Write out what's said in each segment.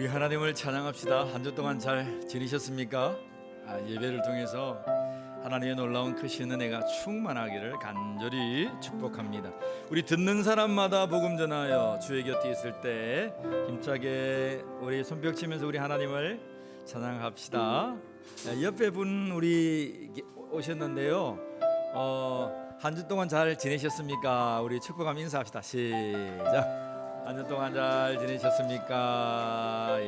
우리 하나님을 찬양합시다. 한 주 동안 잘 지내셨습니까? 예배를 통해서 하나님의 놀라운 크신 은혜가 충만하기를 간절히 축복합니다. 우리 듣는 사람마다 복음 전하여 주의 곁에 있을 때 힘차게 우리 손뼉 치면서 우리 하나님을 찬양합시다. 옆에 분 우리 오셨는데요. 한 주 동안 잘 지내셨습니까? 우리 축복하며 인사합시다. 시작. 한 주 동안 잘 지내셨습니까?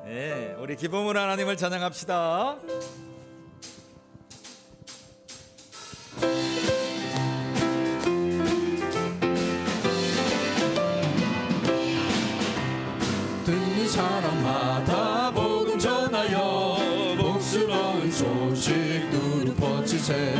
예, 우리 기쁨으로 하나님을 찬양합시다. 듣는 사람마다 복음 전하여 복스러운 소식 두루 퍼지세.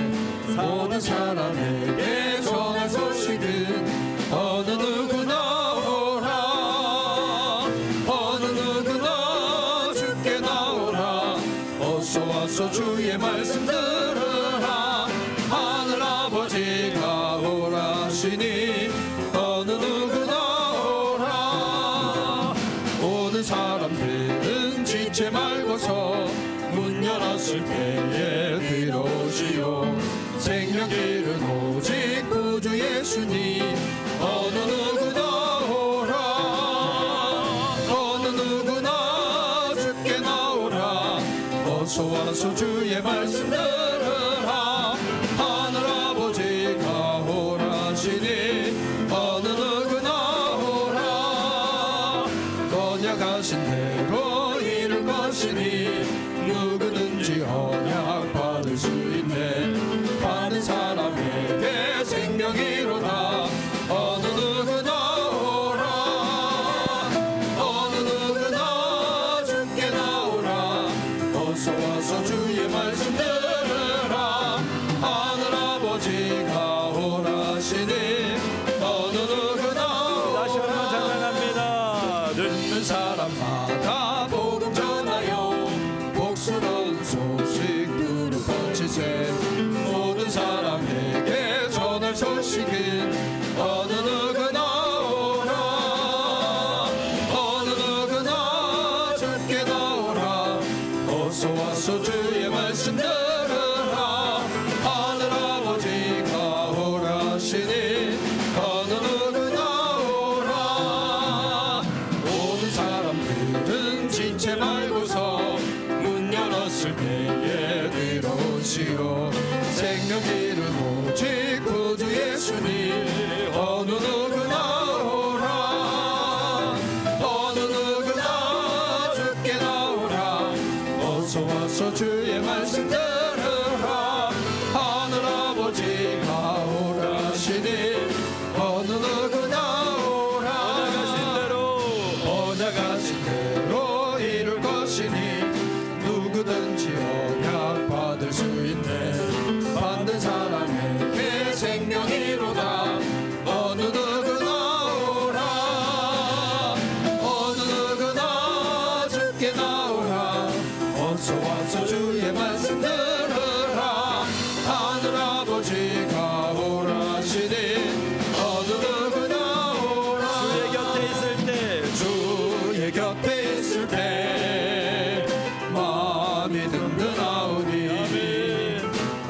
모든 사람에게 전할 소식은 어느 누구나 오라, 어느 누구나 주께 나오라. 어서 와서 주의 말씀 들으라. 하늘 아버지가 오라시니 어느 누구나 오라. 오는 사람들은 지체 말고서 문 열었을 때에 들어오시오. 생명길은 오직 구주 예수님. 어느 누구나 오라, 어느 누구나 주께 나오라. 어서 와서 주의 말씀 들으라. 하늘 아버지가 오라시니 어느 누구나 오라. 언약하신 대로 이룰 것이니 누구든지 언약 받을 수 있네. 받은 사람에게 생명이로다. 어느 누구나 오라, 어느 누구나 주께 나오라. 어서 와서 주의 말씀 들으라. 하늘 아버지가 오라시니 어느 누구나 다시 한번 찬양합니다. 듣는 사람마다 복음 전하여 복스러운 소식 두루 퍼지세. 모든 사람에게 전할 소식은 어느 누구나 오라, 어느 누구나 주께 나오라. 어서 와서 주의 말씀 들으라. 하늘 아버지가 오라시니 어느 누구나 오라. 오는 사람들은 지체 말고서 문 열었을 때에 들어오시오. 생명길은 오직 구주 예수님. 어느 누구나 오라, 어느 누구나 주께 나오라. 어서 와서 주의 말씀 들으라. 하늘 아버지가 오라시니 어느 누구나 오라. 언약하신 대로 이룰 것이니 누구든지 언약 받을 수 있네. 받는 사람에게 생명이로다. 어느 누구나 오라, 어느 누구나 주께 나오라. 어서 와서 주의 말씀 들으라. 하늘 아버지가 오라시니 어느 누구나 오라. 주의 곁에 있을 때, 주의 곁에 있을 때 마음이 든든하오니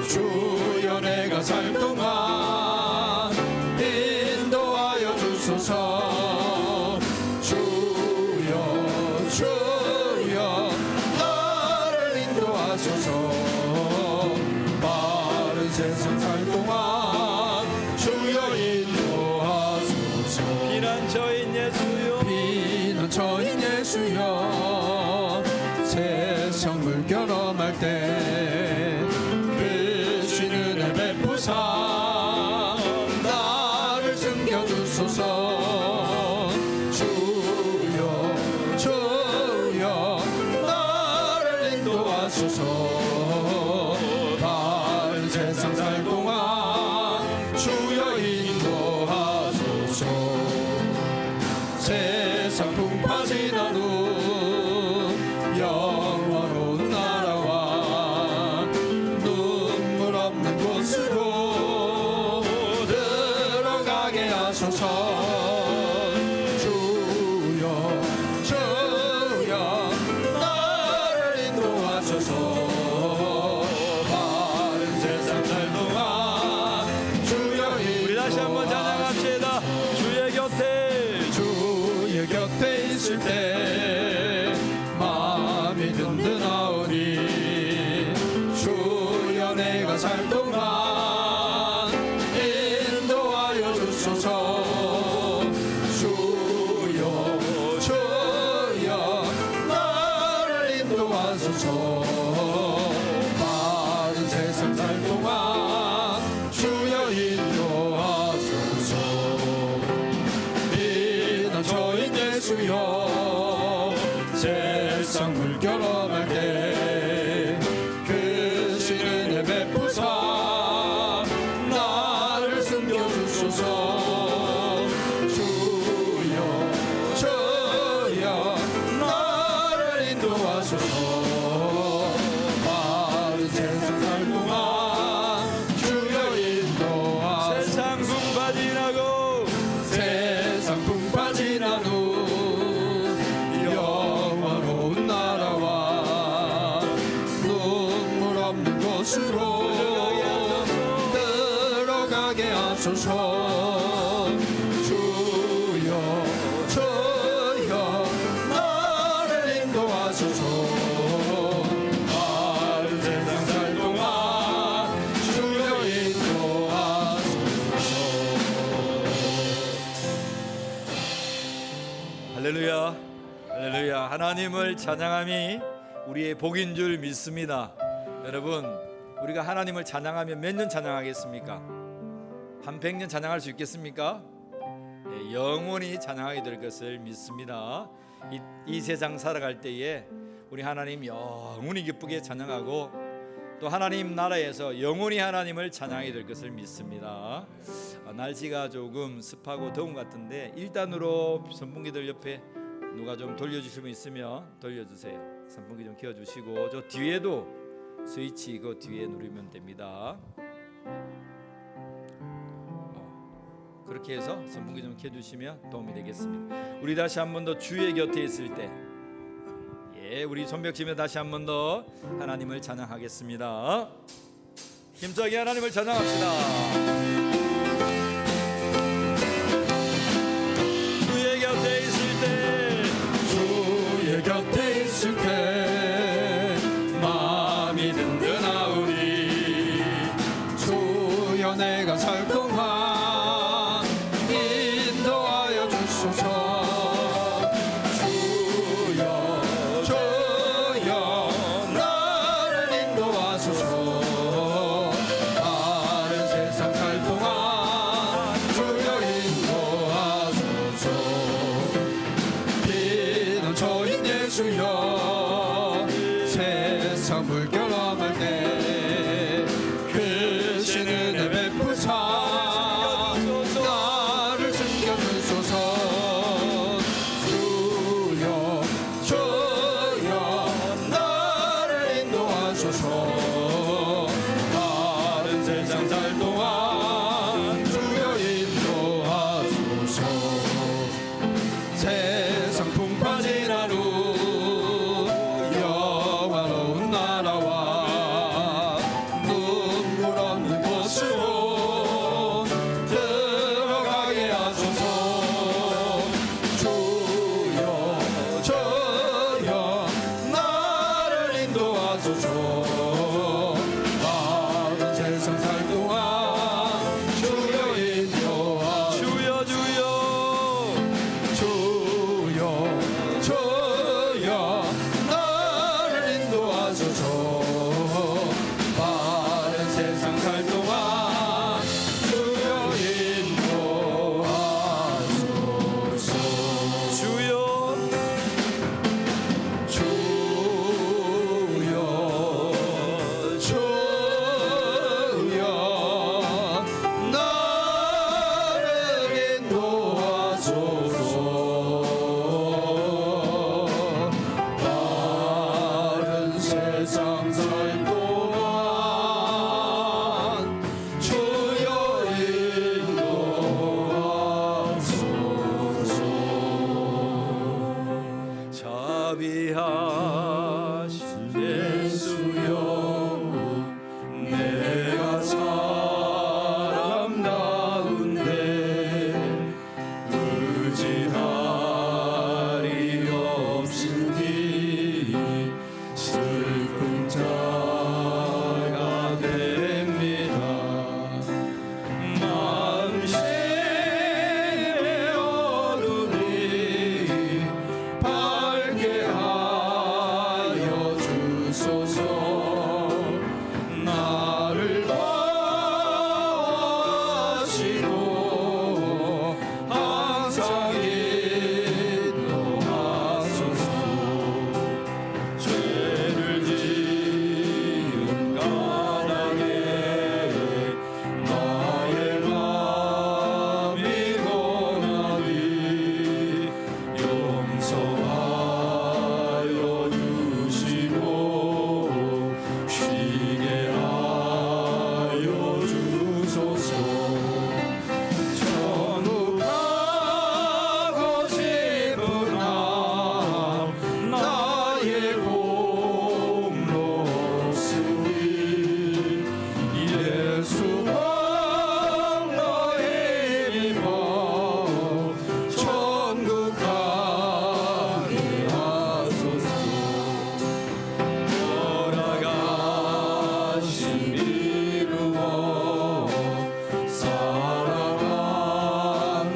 주여 내가 살 동안 인도하여 주소서. 주여 주여 나를 인도하소서. 마른 세상 살 동안 주여 인도하소서. 피난처인 예수여, 피난처인 예수여. 세상 물결 엄할 때 크신 은혜 베푸사 나를 숨겨주소서. 주여 주여 나를 인도하소서. 다른 세상 살 동안 주여 인도하소서. 세상 풍파 지난 후 영원한 나라와 눈물 없는 곳으로 들어가게 하소서. 주여 주여 있을 때 마음이 든든하오니 주여 내가 살 동안 인도하여 주소서. 주여 주여 나를 인도하소서. 바른 세상 살 동안 주여 인도하소서. 비난처인 예수여 세상 물결어갈 때 크신 은혜 베푸사 나를 숨겨주소서. 주여 주여 나를 인도하소서. 바른 세상 살 동안 주여 인도하소서. 세상 풍파 지나고 세상 풍파 지난 후 영원로운 나라와 눈물 없는 곳으로 들어가게 하소서. 주여 주여 나를 인도하소서. 바른 세상 살 동안 주여 인도하소서. 할렐루야, 할렐루야. 하나님을 찬양함이 우리의 복인 줄 믿습니다. 여러분, 우리가 하나님을 찬양하면 몇 년 찬양하겠습니까? 한 100년 찬양할 수 있겠습니까? 네, 영원히 찬양하게 될 것을 믿습니다. 이 세상 살아갈 때에 우리 하나님 영원히 기쁘게 찬양하고 또 하나님 나라에서 영원히 하나님을 찬양하게 될 것을 믿습니다. 날씨가 조금 습하고 더운 것 같은데 1단으로 선풍기들 옆에 누가 좀 돌려주실 분 있으면 돌려주세요. 선풍기 좀 켜주시고 저 뒤에도 스위치 그 뒤에 누르면 됩니다. 그렇게 해서 선풍기 좀 켜주시면 도움이 되겠습니다. 우리 다시 한 번 더 주의 곁에 있을 때 우리 손뼉치며 다시 한 번 더 하나님을 찬양하겠습니다. 힘차게 하나님을 찬양합시다. 주의 곁에 있을 때 주의 곁에 있을 때 마음이 든든하오니 주여 내가 살 동안 인도하여 주소서. 주여 주여 나를 인도하소서. 바른 세상 살 동안 주여 인도하소서. 비난처인 예수여 세상 물결어갈 때 크신 은혜 베푸사 나를 숨겨주소서. 주여 주여 나를 인도하소서. 바른 세상 살 동안 주여 인도하소서. 세상 풍파 지난 후 영원로운 나라와 눈물 없는 곳으로 들어가게 하소서. 주여 주여 나를 인도하소서. 바른 세상 살 동안 하시고 항상 인도하소서. 죄를 지은 까닭에 나의 맘이 고나니 용서하여 주시고 쉬게 하여 주소서. 천국 가고 싶은 나의 공로 없으니 예수 공로에 입어 천국 가게 하소서. 돌아가신 이루어 사랑한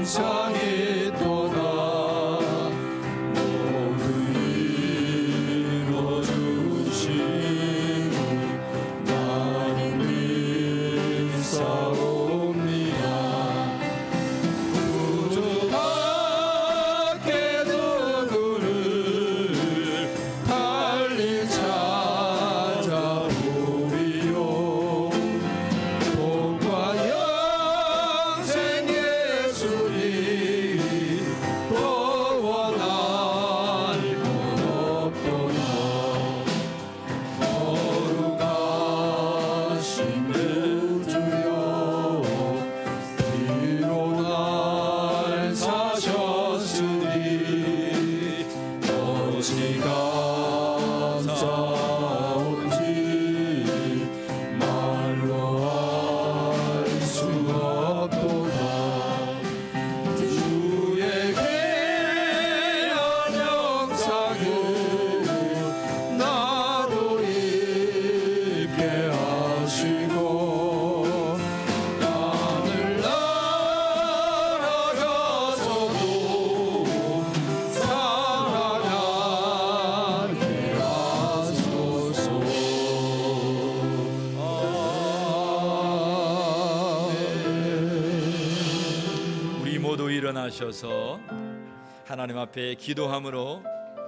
상이 또다 모두 이루어주신 나는 믿사옵니다. 우주 밖에 누구를 달리 찾아보리요. 복과 영생 예수님 또 원할 것 없도다. 거룩하신 주여 비로 날 사셨으니 어찌 감사한지 말로 할 수 없도다. 주의 귀한 영상을 나도 입게 하시고 하늘 날아가서도 사랑하게 하소서. 우리 모두 일어나셔서 하나님 앞에 기도함으로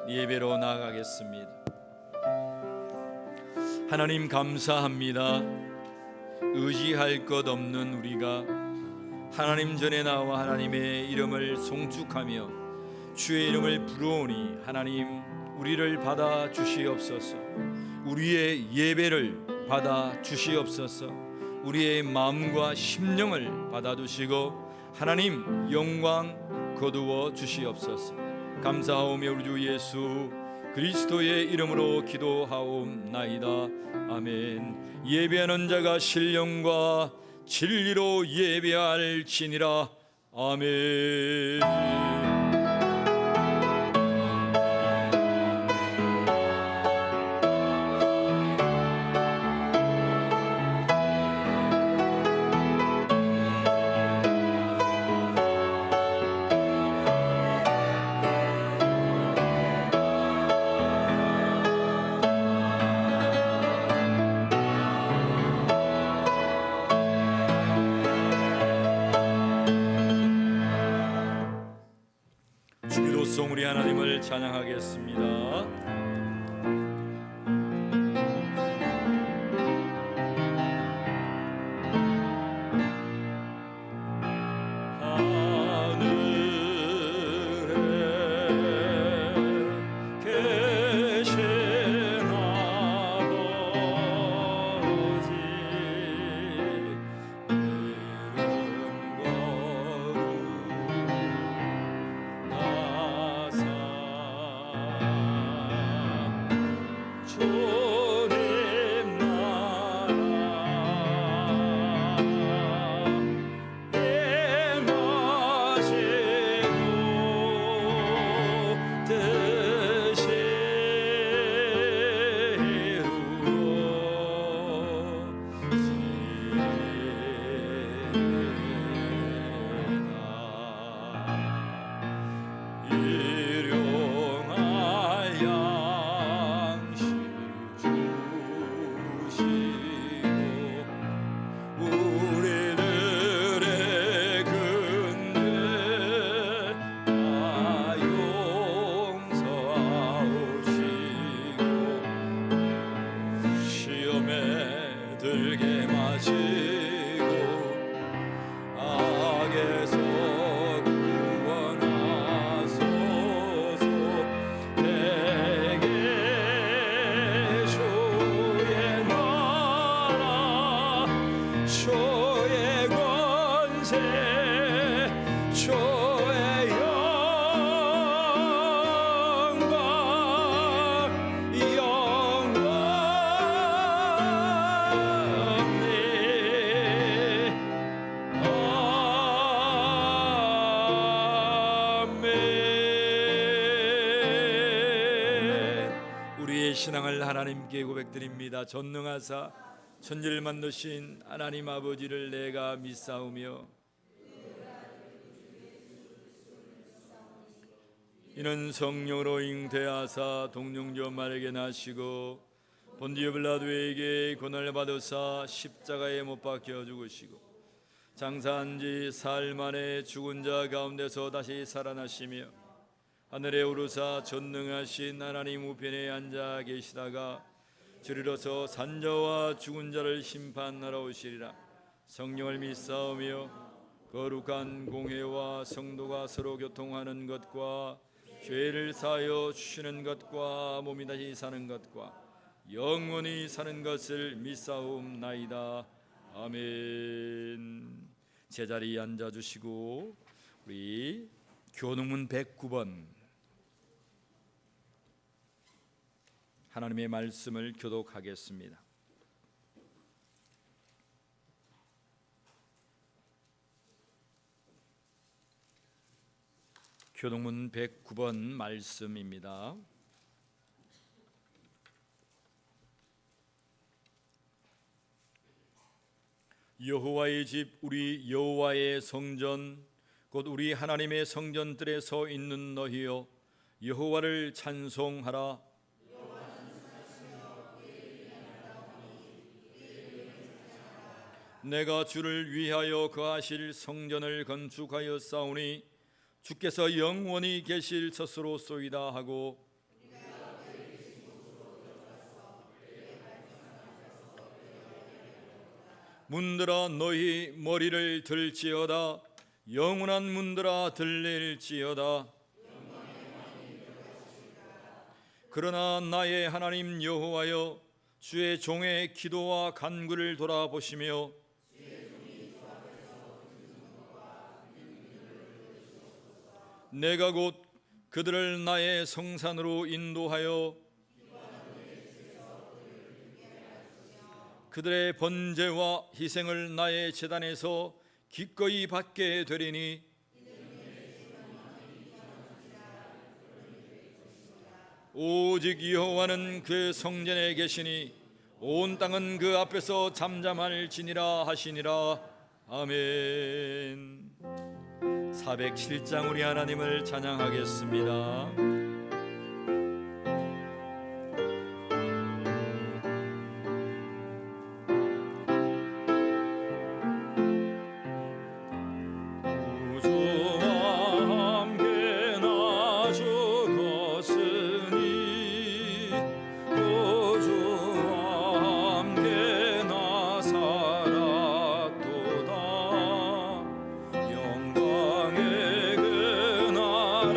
예배로 나아가겠습니다. 하나님 감사합니다. 의지할 것 없는 우리가 하나님 전에 나와 하나님의 이름을 송축하며 주의 이름을 부르오니 하나님 우리를 받아 주시옵소서. 우리의 예배를 받아 주시옵소서. 우리의 마음과 심령을 받아 주시고 하나님 영광 거두어 주시옵소서. 감사하오며 우리 주 예수 그리스도의 이름으로 기도하옵나이다. 아멘. 예배하는 자가 신령과 진리로 예배할지니라. 아멘. 주기도송 우리 하나님을 찬양하겠습니다. 영생 주의 영광 영원히 아멘. 우리의 신앙을 하나님께 고백드립니다. 전능하사 천지를 만드신 하나님 아버지를 내가 믿사오며 이는 성령으로 잉태하사 동정녀 마리아에게 나시고 본디오 빌라도에게 고난을 받으사 십자가에 못 박혀 죽으시고 장사한 지 사흘 만에 죽은 자 가운데서 다시 살아나시며 하늘에 오르사 전능하신 하나님 우편에 앉아 계시다가 주리로서 산자와 죽은 자를 심판하러 오시리라. 성령을 믿사오며 거룩한 공회와 성도가 서로 교통하는 것과 죄를 사하여 주시는 것과 몸이 다시 사는 것과 영원히 사는 것을 믿사옵나이다. 아멘. 제자리에 앉아주시고 우리 교능문 109번 하나님의 말씀을 교독하겠습니다. 교독문 109번 말씀입니다. 여호와의 집 우리 여호와의 성전 곧 우리 하나님의 성전들에 서 있는 너희여 여호와를 찬송하라. 내가 주를 위하여 거하실 성전을 건축하여 싸우니 주께서 영원히 계실 처소로소이다 하고 문들아 너희 머리를 들지어다. 영원한 문들아 들릴지어다. 그러나 나의 하나님 여호와여 주의 종의 기도와 간구를 돌아보시며 내가 곧 그들을 나의 성산으로 인도하여 그들의 번제와 희생을 나의 제단에서 기꺼이 받게 되리니 오직 여호와는 그 성전에 계시니 온 땅은 그 앞에서 잠잠할지니라 하시니라. 아멘. 407장 우리 하나님을 찬양하겠습니다. 영광의 그날에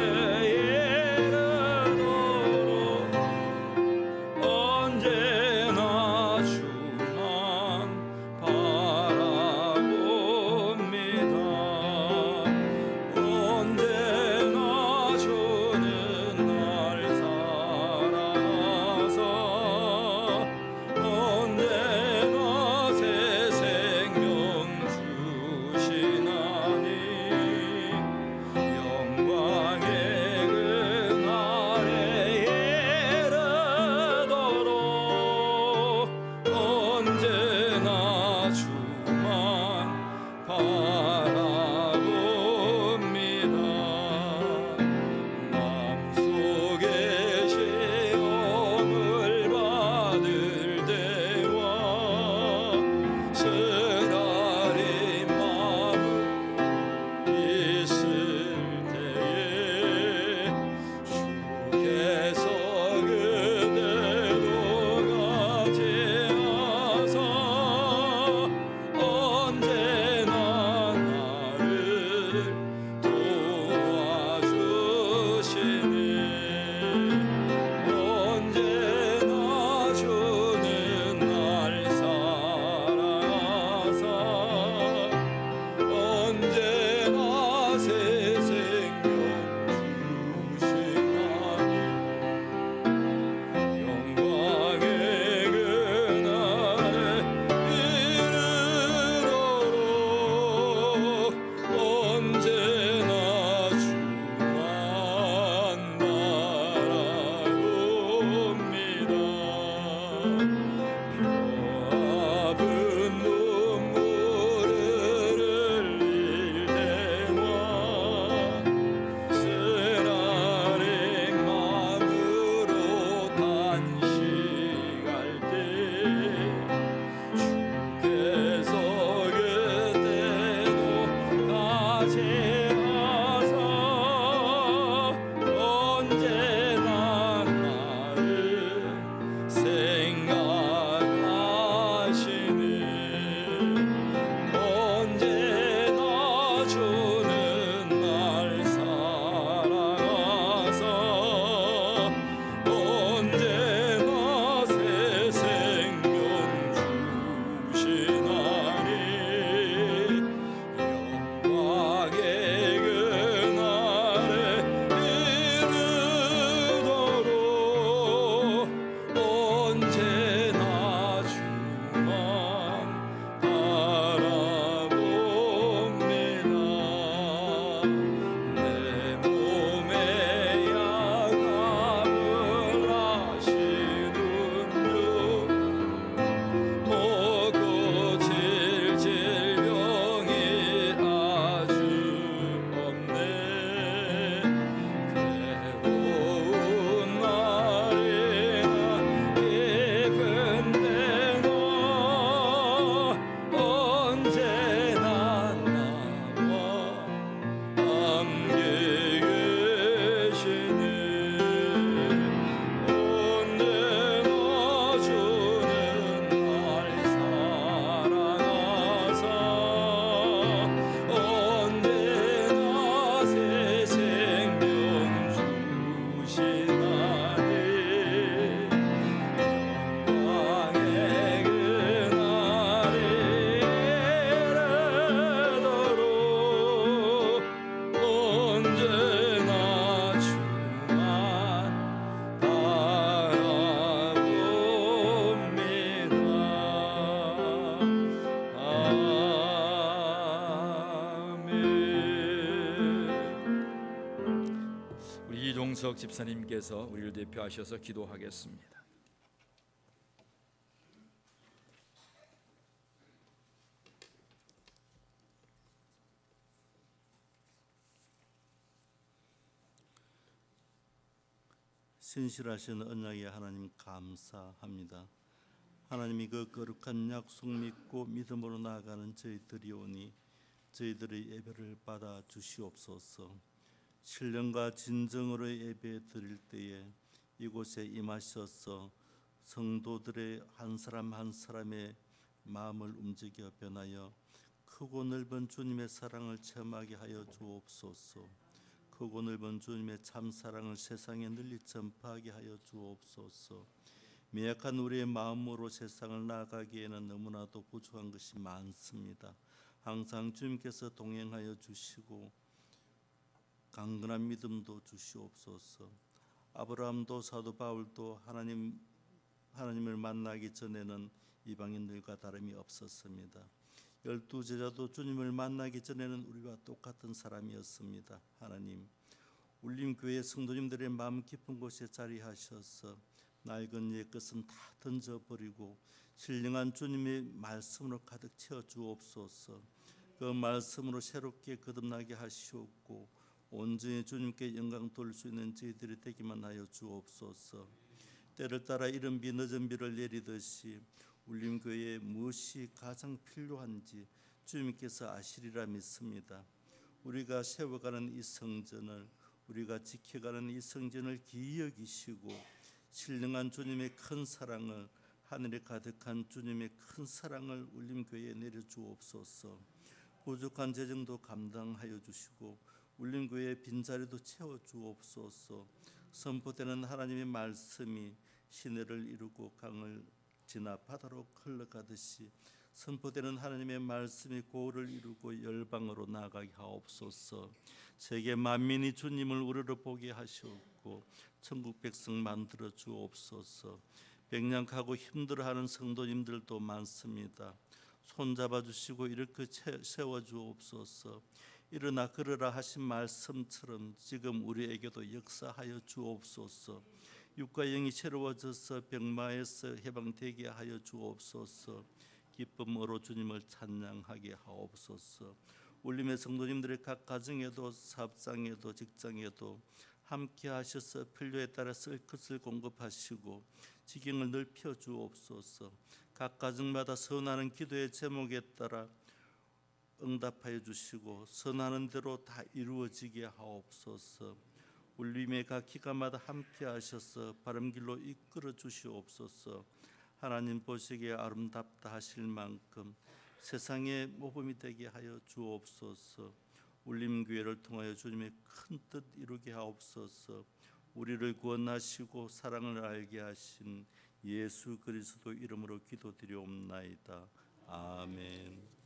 이종석 집사님께서 우리를 대표하셔서 기도하겠습니다. 신실하신 언약의 하나님 감사합니다. 하나님이 그 거룩한 약속 믿고 믿음으로 나아가는 저희들이오니 저희들의 예배를 받아 주시옵소서. 신령과 진정으로 예배 드릴 때에 이곳에 임하셔서 성도들의 한 사람 한 사람의 마음을 움직여 변하여 크고 넓은 주님의 사랑을 체험하게 하여 주옵소서. 크고 넓은 주님의 참 사랑을 세상에 널리 전파하게 하여 주옵소서. 미약한 우리의 마음으로 세상을 나아가기에는 너무나도 부족한 것이 많습니다. 항상 주님께서 동행하여 주시고 강건한 믿음도 주시옵소서. 아브라함도 사도 바울도 하나님을 만나기 전에는 이방인들과 다름이 없었습니다. 12제자도 주님을 만나기 전에는 우리와 똑같은 사람이었습니다. 하나님, 울림교회 성도님들의 마음 깊은 곳에 자리하셔서 낡은 옛 것은 다 던져버리고 신령한 주님의 말씀으로 가득 채워 주옵소서. 그 말씀으로 새롭게 거듭나게 하시옵고 온전히 주님께 영광 돌릴 수 있는 저희들이 되기만 하여 주옵소서. 때를 따라 이른 비 늦은 비를 내리듯이 울림교회에 무엇이 가장 필요한지 주님께서 아시리라 믿습니다. 우리가 세워가는 이 성전을, 우리가 지켜가는 이 성전을 기이 여기시고 신령한 주님의 큰 사랑을, 하늘에 가득한 주님의 큰 사랑을 울림교회에 내려주옵소서. 부족한 재정도 감당하여 주시고 울림교회의 빈자리도 채워주옵소서. 선포되는 하나님의 말씀이 시내를 이루고 강을 지나 바다로 흘러가듯이 선포되는 하나님의 말씀이 고을을 이루고 열방으로 나아가게 하옵소서. 세계 만민이 주님을 우러러 보게 하시옵고 천국 백성 만들어 주옵소서. 백냥하고 힘들어하는 성도님들도 많습니다. 손잡아 주시고 이렇게 세워 주옵소서. 일어나 걸으라 하신 말씀처럼 지금 우리에게도 역사하여 주옵소서. 육과 영이 새로워져서 병마에서 해방되게 하여 주옵소서. 기쁨으로 주님을 찬양하게 하옵소서. 울림의 성도님들의 각 가정에도 사업장에도 직장에도 함께 하셔서 필요에 따라 쓸 것을 공급하시고 지경을 넓혀 주옵소서. 각 가정마다 선하는 기도의 제목에 따라 응답하여 주시고 선하는 대로 다 이루어지게 하옵소서. 울림의 각 기관마다 함께 하셔서 바른 길로 이끌어 주시옵소서. 하나님 보시기에 아름답다 하실 만큼 세상의 모범이 되게 하여 주옵소서. 울림교회를 통하여 주님의 큰 뜻 이루게 하옵소서. 우리를 구원하시고 사랑을 알게 하신 예수 그리스도 이름으로 기도드리옵나이다. 아멘.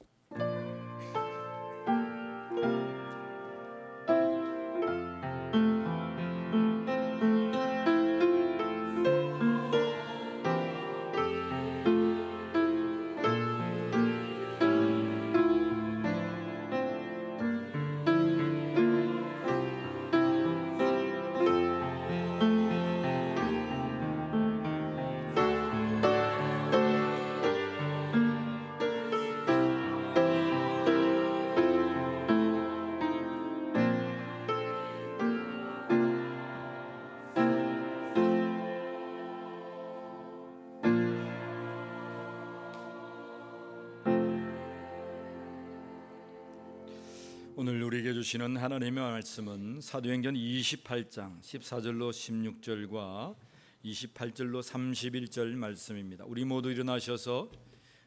오늘 우리에게 주시는 하나님의 말씀은 사도행전 28장 14절로 16절과 28절로 31절 말씀입니다. 우리 모두 일어나셔서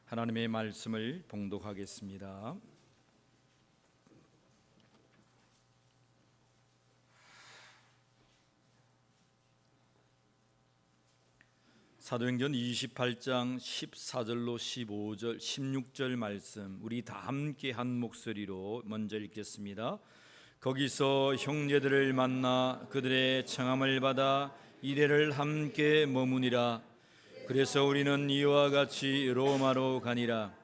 하나님의 말씀을 봉독하겠습니다. 사도행전 28장 14절로 15절 16절 말씀 우리 다 함께 한 목소리로 먼저 읽겠습니다. 거기서 형제들을 만나 그들의 청함을 받아 이레를 함께 머무니라. 그래서 우리는 이와 같이 로마로 가니라.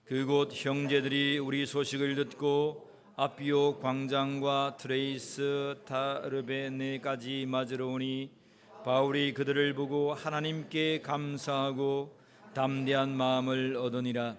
그곳 형제들이 우리 소식을 듣고 아피오 광장과 트레이스 타르베네까지 맞으러 오니 바울이 그들을 보고 하나님께 감사하고 담대한 마음을 얻으니라.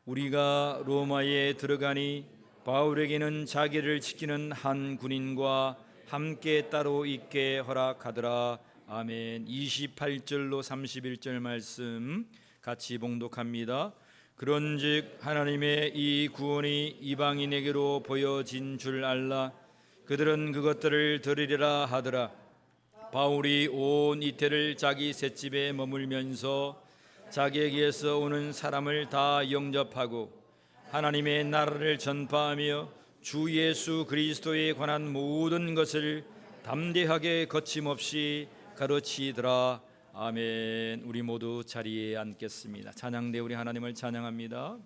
우리가 로마에 들어가니 바울에게는 자기를 지키는 한 군인과 함께 따로 있게 허락하더라. 아멘. 28절로 31절 말씀 같이 봉독합니다. 그런즉 하나님의 이 구원이 이방인에게로 보여진 줄 알라. 그들은 그것들을 들으리라 하더라. 바울이 온 이태를 자기 셋집에 머물면서 자기에게서 오는 사람을 다 영접하고 하나님의 나라를 전파하며 주 예수 그리스도에 관한 모든 것을 담대하게 거침없이 가르치더라. 아멘. 우리 모두 자리에 앉겠습니다. 찬양대 우리 하나님을 찬양합니다.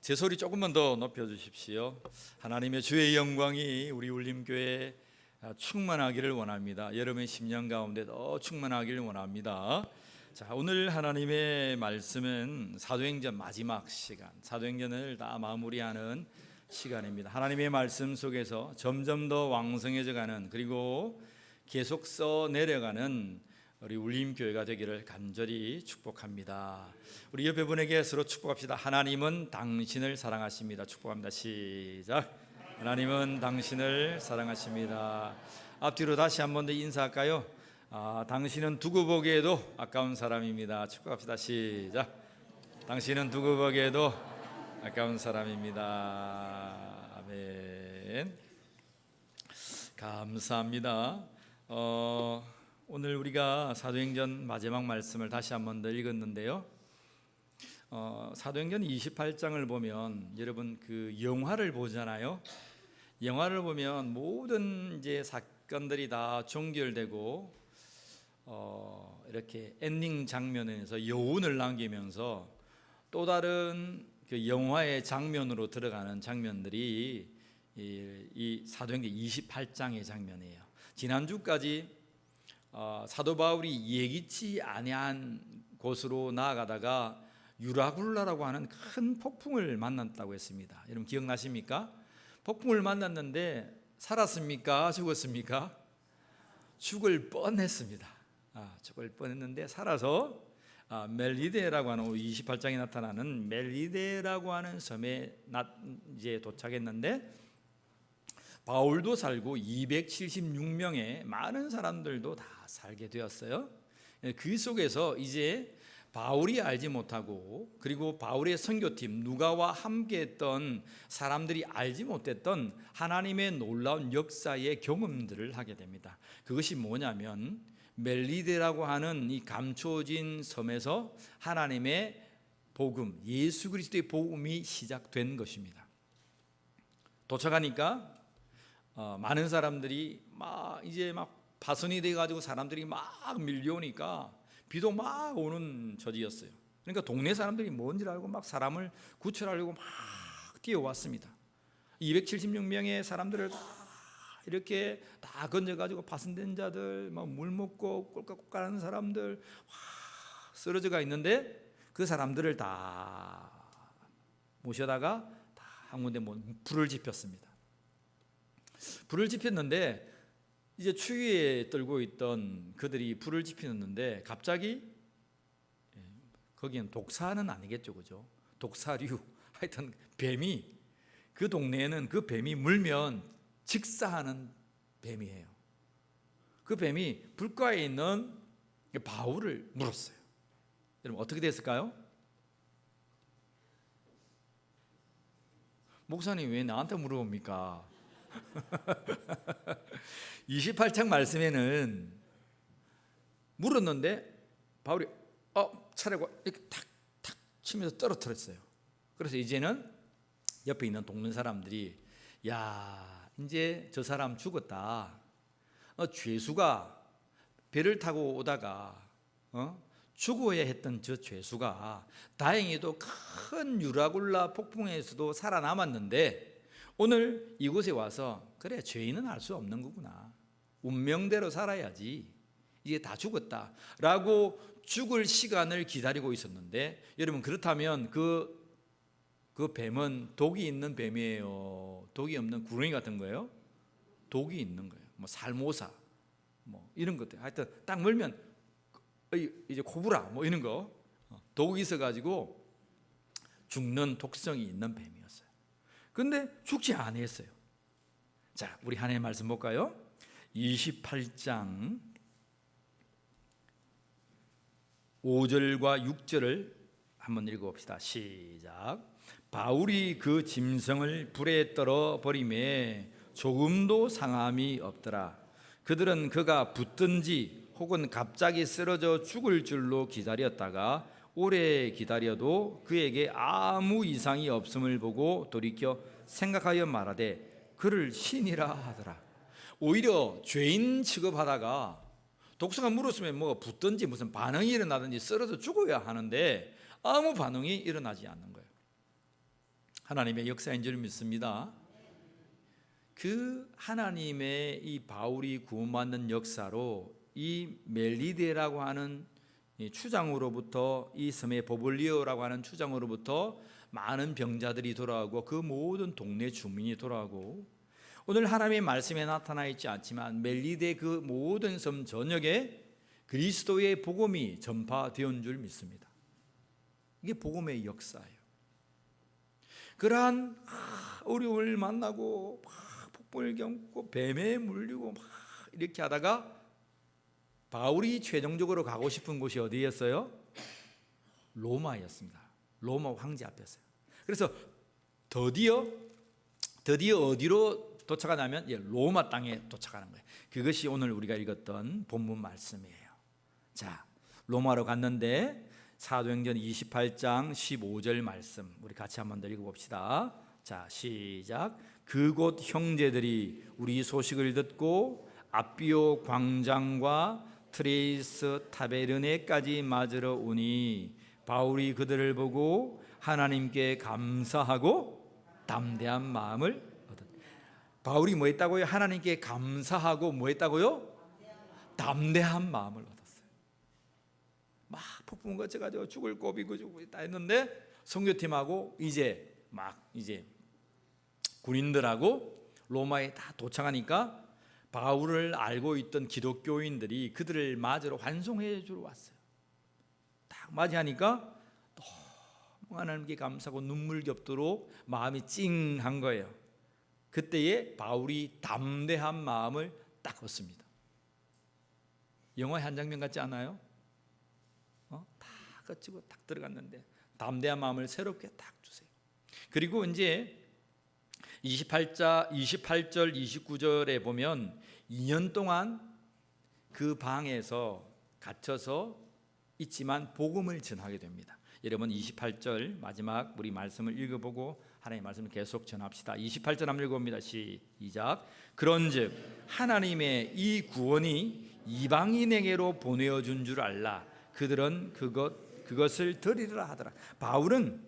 제 소리 조금만 더 높여주십시오. 하나님의 주의 영광이 우리 울림교회에 충만하기를 원합니다. 여러분의 심령 가운데 더 충만하기를 원합니다. 자, 오늘 하나님의 말씀은 사도행전 마지막 시간, 사도행전을 다 마무리하는 시간입니다. 하나님의 말씀 속에서 점점 더 왕성해져 가는, 그리고 계속 써 내려가는 우리 울림교회가 되기를 간절히 축복합니다. 우리 옆에 분에게 서로 축복합시다. 하나님은 당신을 사랑하십니다. 축복합니다. 시작. 하나님은 당신을 사랑하십니다. 앞뒤로 다시 한 번 더 인사할까요? 당신은 두고 보기에도 아까운 사람입니다. 축복합시다. 시작. 당신은 두고 보기에도 아까운 사람입니다. 아멘. 감사합니다. 오늘 우리가 사도행전 마지막 말씀을 다시 한 번 더 읽었는데요. 사도행전 28장을 보면 여러분 그 영화를 보잖아요. 영화를 보면 모든 이제 사건들이 다 종결되고 이렇게 엔딩 장면에서 여운을 남기면서 또 다른 그 영화의 장면으로 들어가는 장면들이 이 사도행전 28장의 장면이에요. 지난주까지 사도 바울이 예기치 아니한 곳으로 나아가다가 유라굴라라고 하는 큰 폭풍을 만났다고 했습니다. 여러분 기억나십니까? 폭풍을 만났는데 살았습니까? 죽었습니까? 죽을 뻔했습니다. 죽을 뻔했는데 살아서 멜리데라고 하는 28장에 나타나는 멜리데라고 하는 섬에 이제 도착했는데 바울도 살고 276명의 많은 사람들도 다 살게 되었어요. 그 속에서 이제 바울이 알지 못하고, 그리고 바울의 선교팀 누가와 함께했던 사람들이 알지 못했던 하나님의 놀라운 역사의 경험들을 하게 됩니다. 그것이 뭐냐면 멜리데라고 하는 이 감춰진 섬에서 하나님의 복음, 예수 그리스도의 복음이 시작된 것입니다. 도착하니까 많은 사람들이 이제 파손이 돼가지고 사람들이 막 밀려오니까 비도 막 오는 처지였어요. 그러니까 동네 사람들이 뭔지 알고 막 사람을 구출하려고 막 뛰어왔습니다. 276명의 사람들을 다 이렇게 다 건져가지고 파손된 자들, 막 물 먹고 꼴깍꼴깍하는 사람들 쓰러져가 있는데 그 사람들을 다 모셔다가 다 한 군데 불을 지폈습니다. 불을 지폈는데 이제 추위에 떨고 있던 그들이 불을 지피는데 갑자기 거기는 독사는 아니겠죠, 그죠? 독사류 하여튼 뱀이, 그 동네에는 그 뱀이 물면 직사하는 뱀이에요. 그 뱀이 불가에 있는 바울을 물었어요. 여러분 어떻게 됐을까요? 목사님 왜 나한테 물어봅니까? 28장 말씀에는 물었는데 바울이 차례고 이렇게 탁탁 치면서 떨어뜨렸어요. 그래서 이제는 옆에 있는 동네 사람들이 야, 이제 저 사람 죽었다. 죄수가 배를 타고 오다가 죽어야 했던 저 죄수가 다행히도 큰 유라굴라 폭풍에서도 살아남았는데 오늘 이곳에 와서 그래, 죄인은 알 수 없는 거구나, 운명대로 살아야지, 이제 다 죽었다 라고 죽을 시간을 기다리고 있었는데, 여러분 그렇다면 그 뱀은 독이 있는 뱀이에요, 독이 없는 구렁이 같은 거예요? 독이 있는 거예요. 뭐 살모사 뭐 이런 것들, 하여튼 딱 물면 이제 코브라 뭐 이런 거, 독이 있어가지고 죽는 독성이 있는 뱀이었어요. 근데 죽지 않았어요. 자, 우리 하나님의 말씀 볼까요? 28장 5절과 6절을 한번 읽어봅시다. 시작. 바울이 그 짐승을 불에 떨어 버리매 조금도 상함이 없더라. 그들은 그가 붙든지 혹은 갑자기 쓰러져 죽을 줄로 기다렸다가 오래 기다려도 그에게 아무 이상이 없음을 보고 돌이켜 생각하여 말하되 그를 신이라 하더라. 오히려 죄인 취급하다가 독사가 물었으면 뭐 붙든지 무슨 반응이 일어나든지 쓰러져 죽어야 하는데 아무 반응이 일어나지 않는 거예요. 하나님의 역사인 줄 믿습니다. 그 하나님의 이 바울이 구원받는 역사로 이 멜리데라고 하는 이 추장으로부터, 이 섬의 보블리오라고 하는 추장으로부터 많은 병자들이 돌아오고 그 모든 동네 주민이 돌아오고, 오늘 하나님의 말씀에 나타나 있지 않지만 멜리데 그 모든 섬 전역에 그리스도의 복음이 전파되온 줄 믿습니다. 이게 복음의 역사예요. 그러한 어려움을 만나고 막 폭풍을 겪고 뱀에 물리고 막 이렇게 하다가 바울이 최종적으로 가고 싶은 곳이 어디였어요? 로마였습니다. 로마 황제 앞이었어요. 그래서 드디어 어디로 도착하냐면 로마 땅에 도착하는 거예요. 그것이 오늘 우리가 읽었던 본문 말씀이에요. 자, 로마로 갔는데 사도행전 28장 15절 말씀 우리 같이 한번 더 읽어봅시다. 자, 시작. 그곳 형제들이 우리 소식을 듣고 아비오 광장과 트레이스 타베르네까지 맞으러 오니 바울이 그들을 보고 하나님께 감사하고 담대한 마음을 얻었다. 바울이 뭐 했다고요? 하나님께 감사하고 뭐 했다고요? 담대한 마음을 얻었어요. 막 폭풍 거쳐가지고 죽을 고비고 죽고 있다 했는데 선교팀하고 이제 군인들하고 로마에 다 도착하니까 바울을 알고 있던 기독교인들이 그들을 맞으러 환송해 주러 왔어요. 딱 맞이하니까 너무 하나님께 감사하고 눈물 겹도록 마음이 찡한 거예요. 그때에 바울이 담대한 마음을 딱 얻습니다. 영화의 한 장면 같지 않아요? 다 거치고 딱 들어갔는데 담대한 마음을 새롭게 딱 주세요. 그리고 이제 28절 29절에 보면 2년 동안 그 방에서 갇혀서 있지만 복음을 전하게 됩니다. 여러분 28절 마지막 우리 말씀을 읽어보고 하나님의 말씀을 계속 전합시다. 28절 한번 읽어봅니다. 시작. 그런즉 하나님의 이 구원이 이방인에게로 보내어 준 줄 알라. 그들은 그것을 들으리라 하더라. 바울은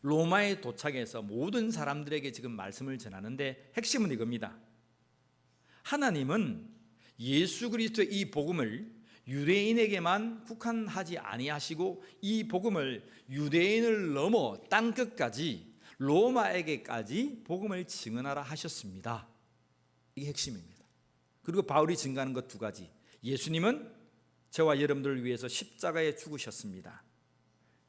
로마에 도착해서 모든 사람들에게 지금 말씀을 전하는데 핵심은 이겁니다. 하나님은 예수 그리스도의 이 복음을 유대인에게만 국한하지 아니하시고 이 복음을 유대인을 넘어 땅끝까지 로마에게까지 복음을 증언하라 하셨습니다. 이게 핵심입니다. 그리고 바울이 증거하는 것 두 가지. 예수님은 저와 여러분들을 위해서 십자가에 죽으셨습니다.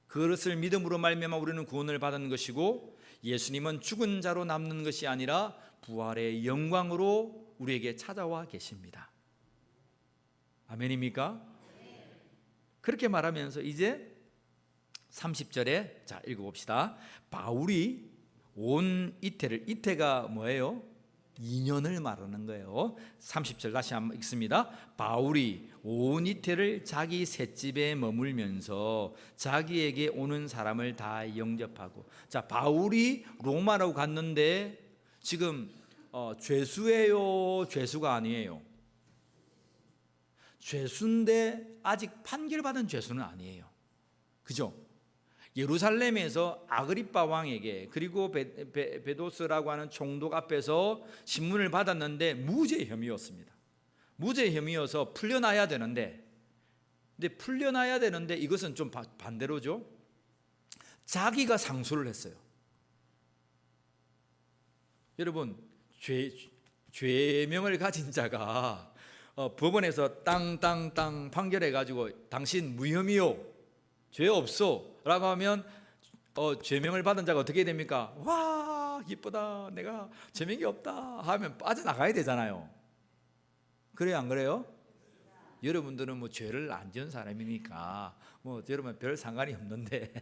그것을 믿음으로 말미암아 우리는 구원을 받은 것이고, 예수님은 죽은 자로 남는 것이 아니라 부활의 영광으로 우리에게 찾아와 계십니다. 아멘입니까? 그렇게 말하면서 이제 30절에 자 읽어봅시다. 바울이 온 이태를, 이태가 뭐예요? 2년을 말하는 거예요. 30절 다시 한번 읽습니다. 바울이 온 이태를 자기 셋집에 머물면서 자기에게 오는 사람을 다 영접하고. 자, 바울이 로마로 갔는데 지금 죄수예요, 죄수가 아니에요? 죄수인데 아직 판결받은 죄수는 아니에요. 그죠? 예루살렘에서 아그리빠 왕에게 그리고 베도스라고 하는 총독 앞에서 신문을 받았는데 무죄 혐의였습니다. 무죄 혐의여서 풀려나야 되는데, 근데 풀려나야 되는데 이것은 좀 반대로죠. 자기가 상소를 했어요. 여러분, 죄명을 가진 자가 법원에서 땅 판결해 가지고 당신 무혐의요, 죄 없어 라고 하면 죄명을 받은 자가 어떻게 됩니까? 와, 기쁘다, 내가 죄명이 없다 하면 빠져나가야 되잖아요. 그래요, 안 그래요? 여러분들은 뭐 죄를 안 지은 사람이니까 뭐 여러분 별 상관이 없는데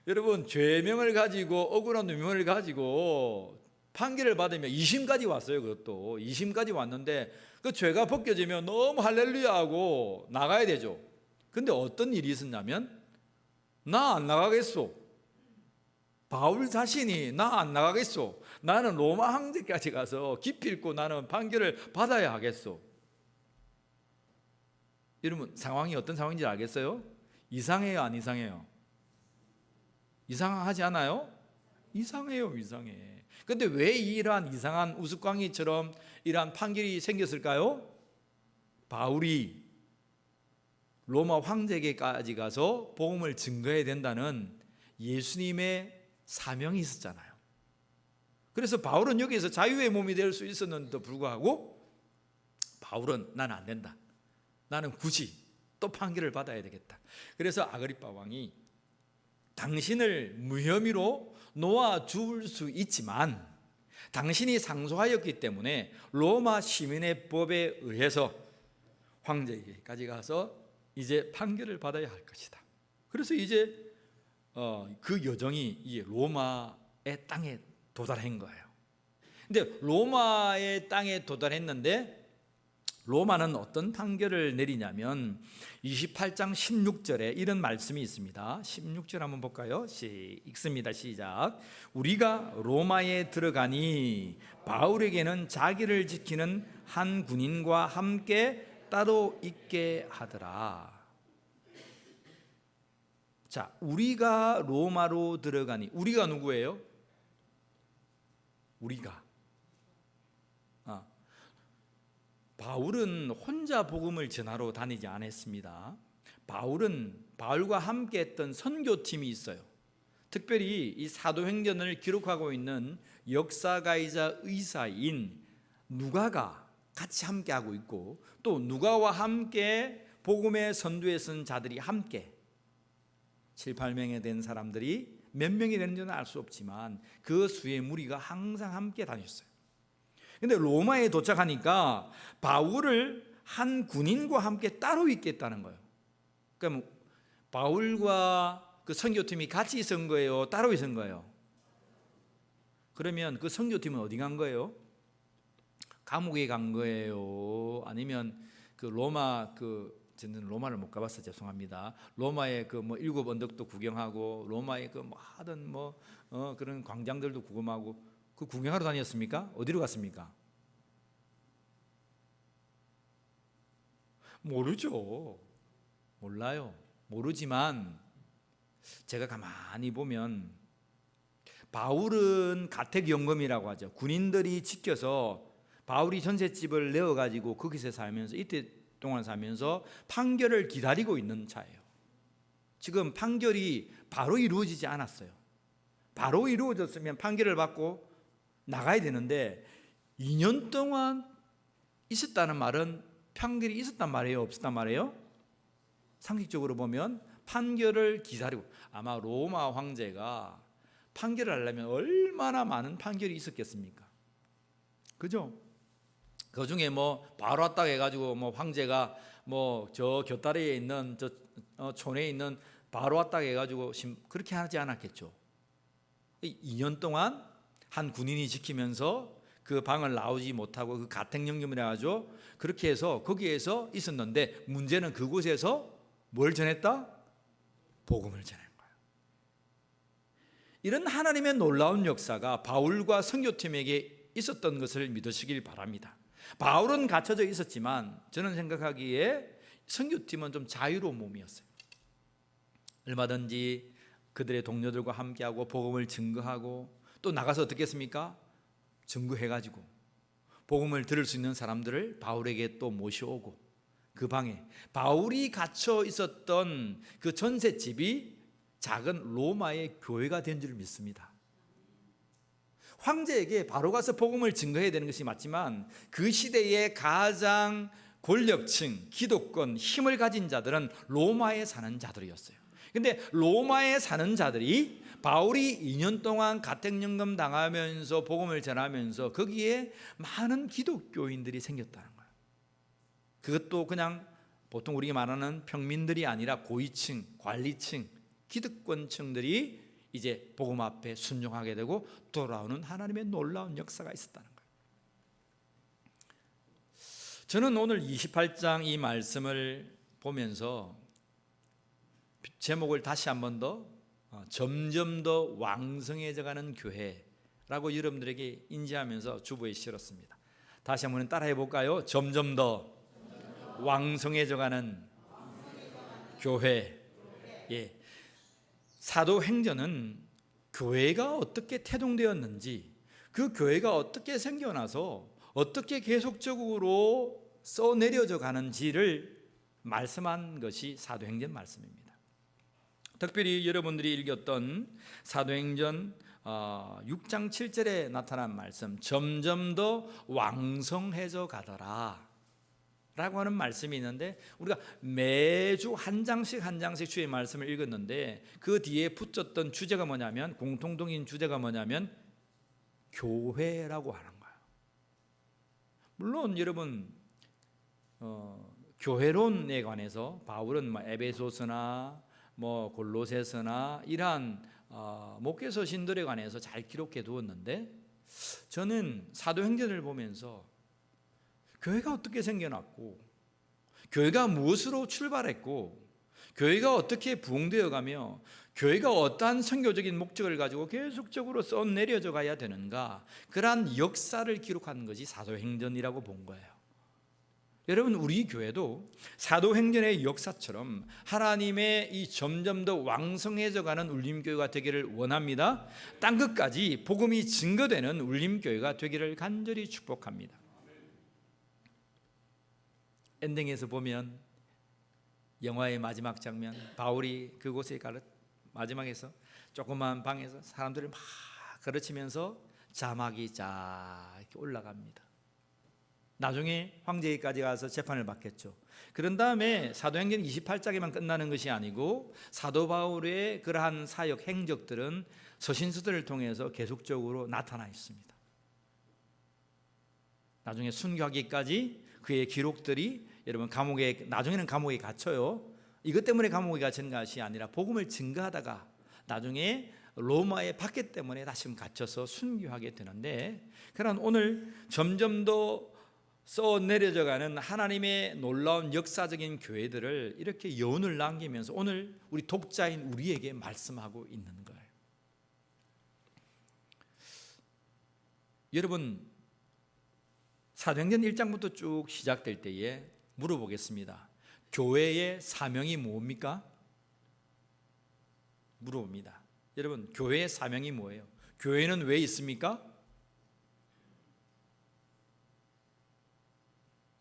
여러분, 죄명을 가지고 억울한 누명을 가지고 판결을 받으면 2심까지 왔어요. 그것도 2심까지 왔는데 그 죄가 벗겨지면 너무 할렐루야 하고 나가야 되죠. 근데 어떤 일이 있었냐면, 나 안 나가겠소. 바울 자신이 나 안 나가겠소. 나는 로마 황제까지 가서 기필코 나는 판결을 받아야 하겠소. 여러분, 상황이 어떤 상황인지 알겠어요? 이상해요, 안 이상해요? 이상하지 않아요? 이상해요, 이상해. 근데 왜 이러한 이상한 우스꽝이처럼 이러한 판결이 생겼을까요? 바울이 로마 황제에게까지 가서 복음을 증거해야 된다는 예수님의 사명이 있었잖아요. 그래서 바울은 여기에서 자유의 몸이 될 수 있었는데도 불구하고 바울은 나는 안 된다. 나는 굳이 또 판결을 받아야 되겠다. 그래서 아그리빠 왕이 당신을 무혐의로 놓아줄 수 있지만 당신이 상소하였기 때문에 로마 시민의 법에 의해서 황제에게까지 가서 이제 판결을 받아야 할 것이다. 그래서 이제 그 여정이 이 로마의 땅에 도달한 거예요. 근데 로마의 땅에 도달했는데 로마는 어떤 판결을 내리냐면 28장 16절에 이런 말씀이 있습니다. 16절 한번 볼까요? 읽습니다. 시작. 우리가 로마에 들어가니 바울에게는 자기를 지키는 한 군인과 함께 따로 있게 하더라. 자, 우리가 로마로 들어가니, 우리가 누구예요? 우리가. 바울은 혼자 복음을 전하러 다니지 않았습니다. 바울과 함께 했던 선교팀이 있어요. 특별히 이 사도행전을 기록하고 있는 역사가이자 의사인 누가가 같이 함께 하고 있고, 또 누가와 함께 복음의 선두에 선 자들이 함께 7, 8명에 된 사람들이 몇 명이 되는지는 알 수 없지만 그 수의 무리가 항상 함께 다녔어요. 근데 로마에 도착하니까 바울을 한 군인과 함께 따로 있겠다는 거예요. 그럼 바울과 그 선교팀이 같이 있은 거예요? 따로 있은 거예요? 그러면 그 선교팀은 어디 간 거예요? 감옥에 간 거예요? 아니면 그 로마 저는 로마를 못 가봤어 죄송합니다. 로마의 그 뭐 일곱 언덕도 구경하고 로마의 그 뭐 하던 그런 광장들도 구경하고 그 구경하러 다녔습니까? 어디로 갔습니까? 모르죠. 몰라요. 모르지만 제가 가만히 보면 바울은 가택연금이라고 하죠. 군인들이 지켜서 바울이 전셋집을 내어가지고 거기서 살면서 이때 동안 살면서 판결을 기다리고 있는 차예요. 지금 판결이 바로 이루어지지 않았어요. 바로 이루어졌으면 판결을 받고 나가야 되는데 2년 동안 있었다는 말은 판결이 있었단 말이에요? 없었단 말이에요? 상식적으로 보면 판결을 기다리고, 아마 로마 황제가 판결을 하려면 얼마나 많은 판결이 있었겠습니까? 그죠? 그 중에 뭐 바로 왔다 해가지고 뭐 황제가 뭐 저 곁다리에 있는 저 촌에 있는 바로 왔다 해가지고 그렇게 하지 않았겠죠. 2년 동안 한 군인이 지키면서 그 방을 나오지 못하고 그 가택연금이라 하죠. 그렇게 해서 거기에서 있었는데 문제는 그곳에서 뭘 전했다? 복음을 전한 거예요. 이런 하나님의 놀라운 역사가 바울과 선교팀에게 있었던 것을 믿으시길 바랍니다. 바울은 갇혀져 있었지만 저는 생각하기에 선교팀은 좀 자유로운 몸이었어요. 얼마든지 그들의 동료들과 함께하고 복음을 증거하고 또 나가서 어떻게 했습니까? 증거해가지고 복음을 들을 수 있는 사람들을 바울에게 또 모셔오고 그 방에 바울이 갇혀 있었던 그 전셋집이 작은 로마의 교회가 된 줄 믿습니다. 황제에게 바로 가서 복음을 증거해야 되는 것이 맞지만 그 시대의 가장 권력층, 기득권, 힘을 가진 자들은 로마에 사는 자들이었어요. 근데 로마에 사는 자들이 바울이 2년 동안 가택연금 당하면서 복음을 전하면서 거기에 많은 기독교인들이 생겼다는 거예요. 그것도 그냥 보통 우리가 말하는 평민들이 아니라 고위층, 관리층, 기득권층들이 이제 복음 앞에 순종하게 되고 돌아오는 하나님의 놀라운 역사가 있었다는 거예요. 저는 오늘 28장 이 말씀을 보면서 제목을 다시 한 번 더 점점 더 왕성해져가는 교회라고 여러분들에게 인지하면서 주보에 실었습니다. 다시 한번 따라해 볼까요? 점점 더 왕성해져가는 교회. 예. 사도행전은 교회가 어떻게 태동되었는지, 그 교회가 어떻게 생겨나서 어떻게 계속적으로 써내려져 가는지를 말씀한 것이 사도행전 말씀입니다. 특별히 여러분들이 읽었던 사도행전 6장 7절에 나타난 말씀, 점점 더 왕성해져 가더라 라고 하는 말씀이 있는데, 우리가 매주 한 장씩 한 장씩 주의 말씀을 읽었는데 그 뒤에 붙였던 주제가 뭐냐면, 공통적인 주제가 뭐냐면 교회라고 하는 거예요. 물론 여러분 교회론에 관해서 바울은 에베소서나 골로새서나 이러한 목회서 신들에 관해서 잘 기록해 두었는데, 저는 사도행전을 보면서 교회가 어떻게 생겨났고, 교회가 무엇으로 출발했고, 교회가 어떻게 부흥되어 가며, 교회가 어떠한 선교적인 목적을 가지고 계속적으로 써내려져 가야 되는가, 그러한 역사를 기록한 것이 사도행전이라고 본 거예요. 여러분, 우리 교회도 사도행전의 역사처럼 하나님의 이 점점 더 왕성해져 가는 울림교회가 되기를 원합니다. 땅끝까지 복음이 증거되는 울림교회가 되기를 간절히 축복합니다. 엔딩에서 보면 영화의 마지막 장면, 바울이 그곳에 마지막에서 조그만 방에서 사람들을 막 가르치면서 자막이 쫙 이렇게 올라갑니다. 나중에 황제에까지 가서 재판을 받겠죠. 그런 다음에 사도행전 28장에만 끝나는 것이 아니고 사도 바울의 그러한 사역 행적들은 서신서들을 통해서 계속적으로 나타나 있습니다. 나중에 순교하기까지 그의 기록들이, 여러분, 나중에는 감옥에 갇혀요. 이것 때문에 감옥에 갇힌 것이 아니라 복음을 증거하다가 나중에 로마의 박해 때문에 다시 갇혀서 순교하게 되는데, 그런 오늘 점점 더 써내려져가는 하나님의 놀라운 역사적인 교회들을 이렇게 여운을 남기면서 오늘 우리 독자인 우리에게 말씀하고 있는 거예요. 여러분, 사도행전 1장부터 쭉 시작될 때에 물어보겠습니다. 교회의 사명이 뭡니까? 물어봅니다. 여러분, 교회의 사명이 뭐예요? 교회는 왜 있습니까?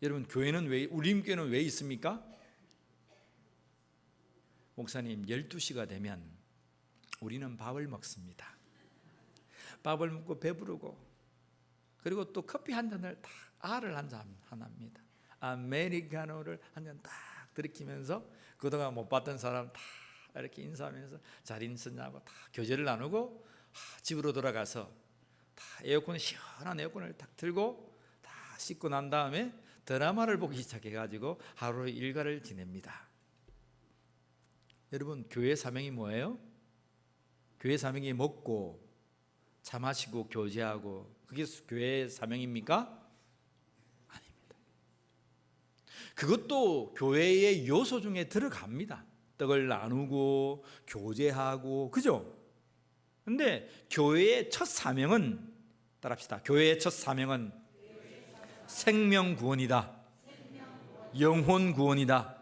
여러분, 교회는 왜, 울림교회는 왜 있습니까? 목사님, 12시가 되면 우리는 밥을 먹습니다. 밥을 먹고 배부르고, 그리고 또 커피 한 잔을 딱, 알을 한 잔 합니다. 아메리카노를 한 잔 딱 들이키면서 그동안 못 봤던 사람 다 이렇게 인사하면서 잘 있었냐고 다 교제를 나누고, 집으로 돌아가서 다 시원한 에어컨을 딱 틀고 다 씻고 난 다음에 드라마를 보기 시작해가지고 하루 일과를 지냅니다. 여러분, 교회 사명이 뭐예요? 교회 사명이 먹고 차 마시고 교제하고, 그게 교회의 사명입니까? 아닙니다. 그것도 교회의 요소 중에 들어갑니다. 떡을 나누고 교제하고, 그죠? 근데 교회의 첫 사명은, 따라합시다. 교회의 첫 사명은 생명 구원이다. 영혼 구원이다.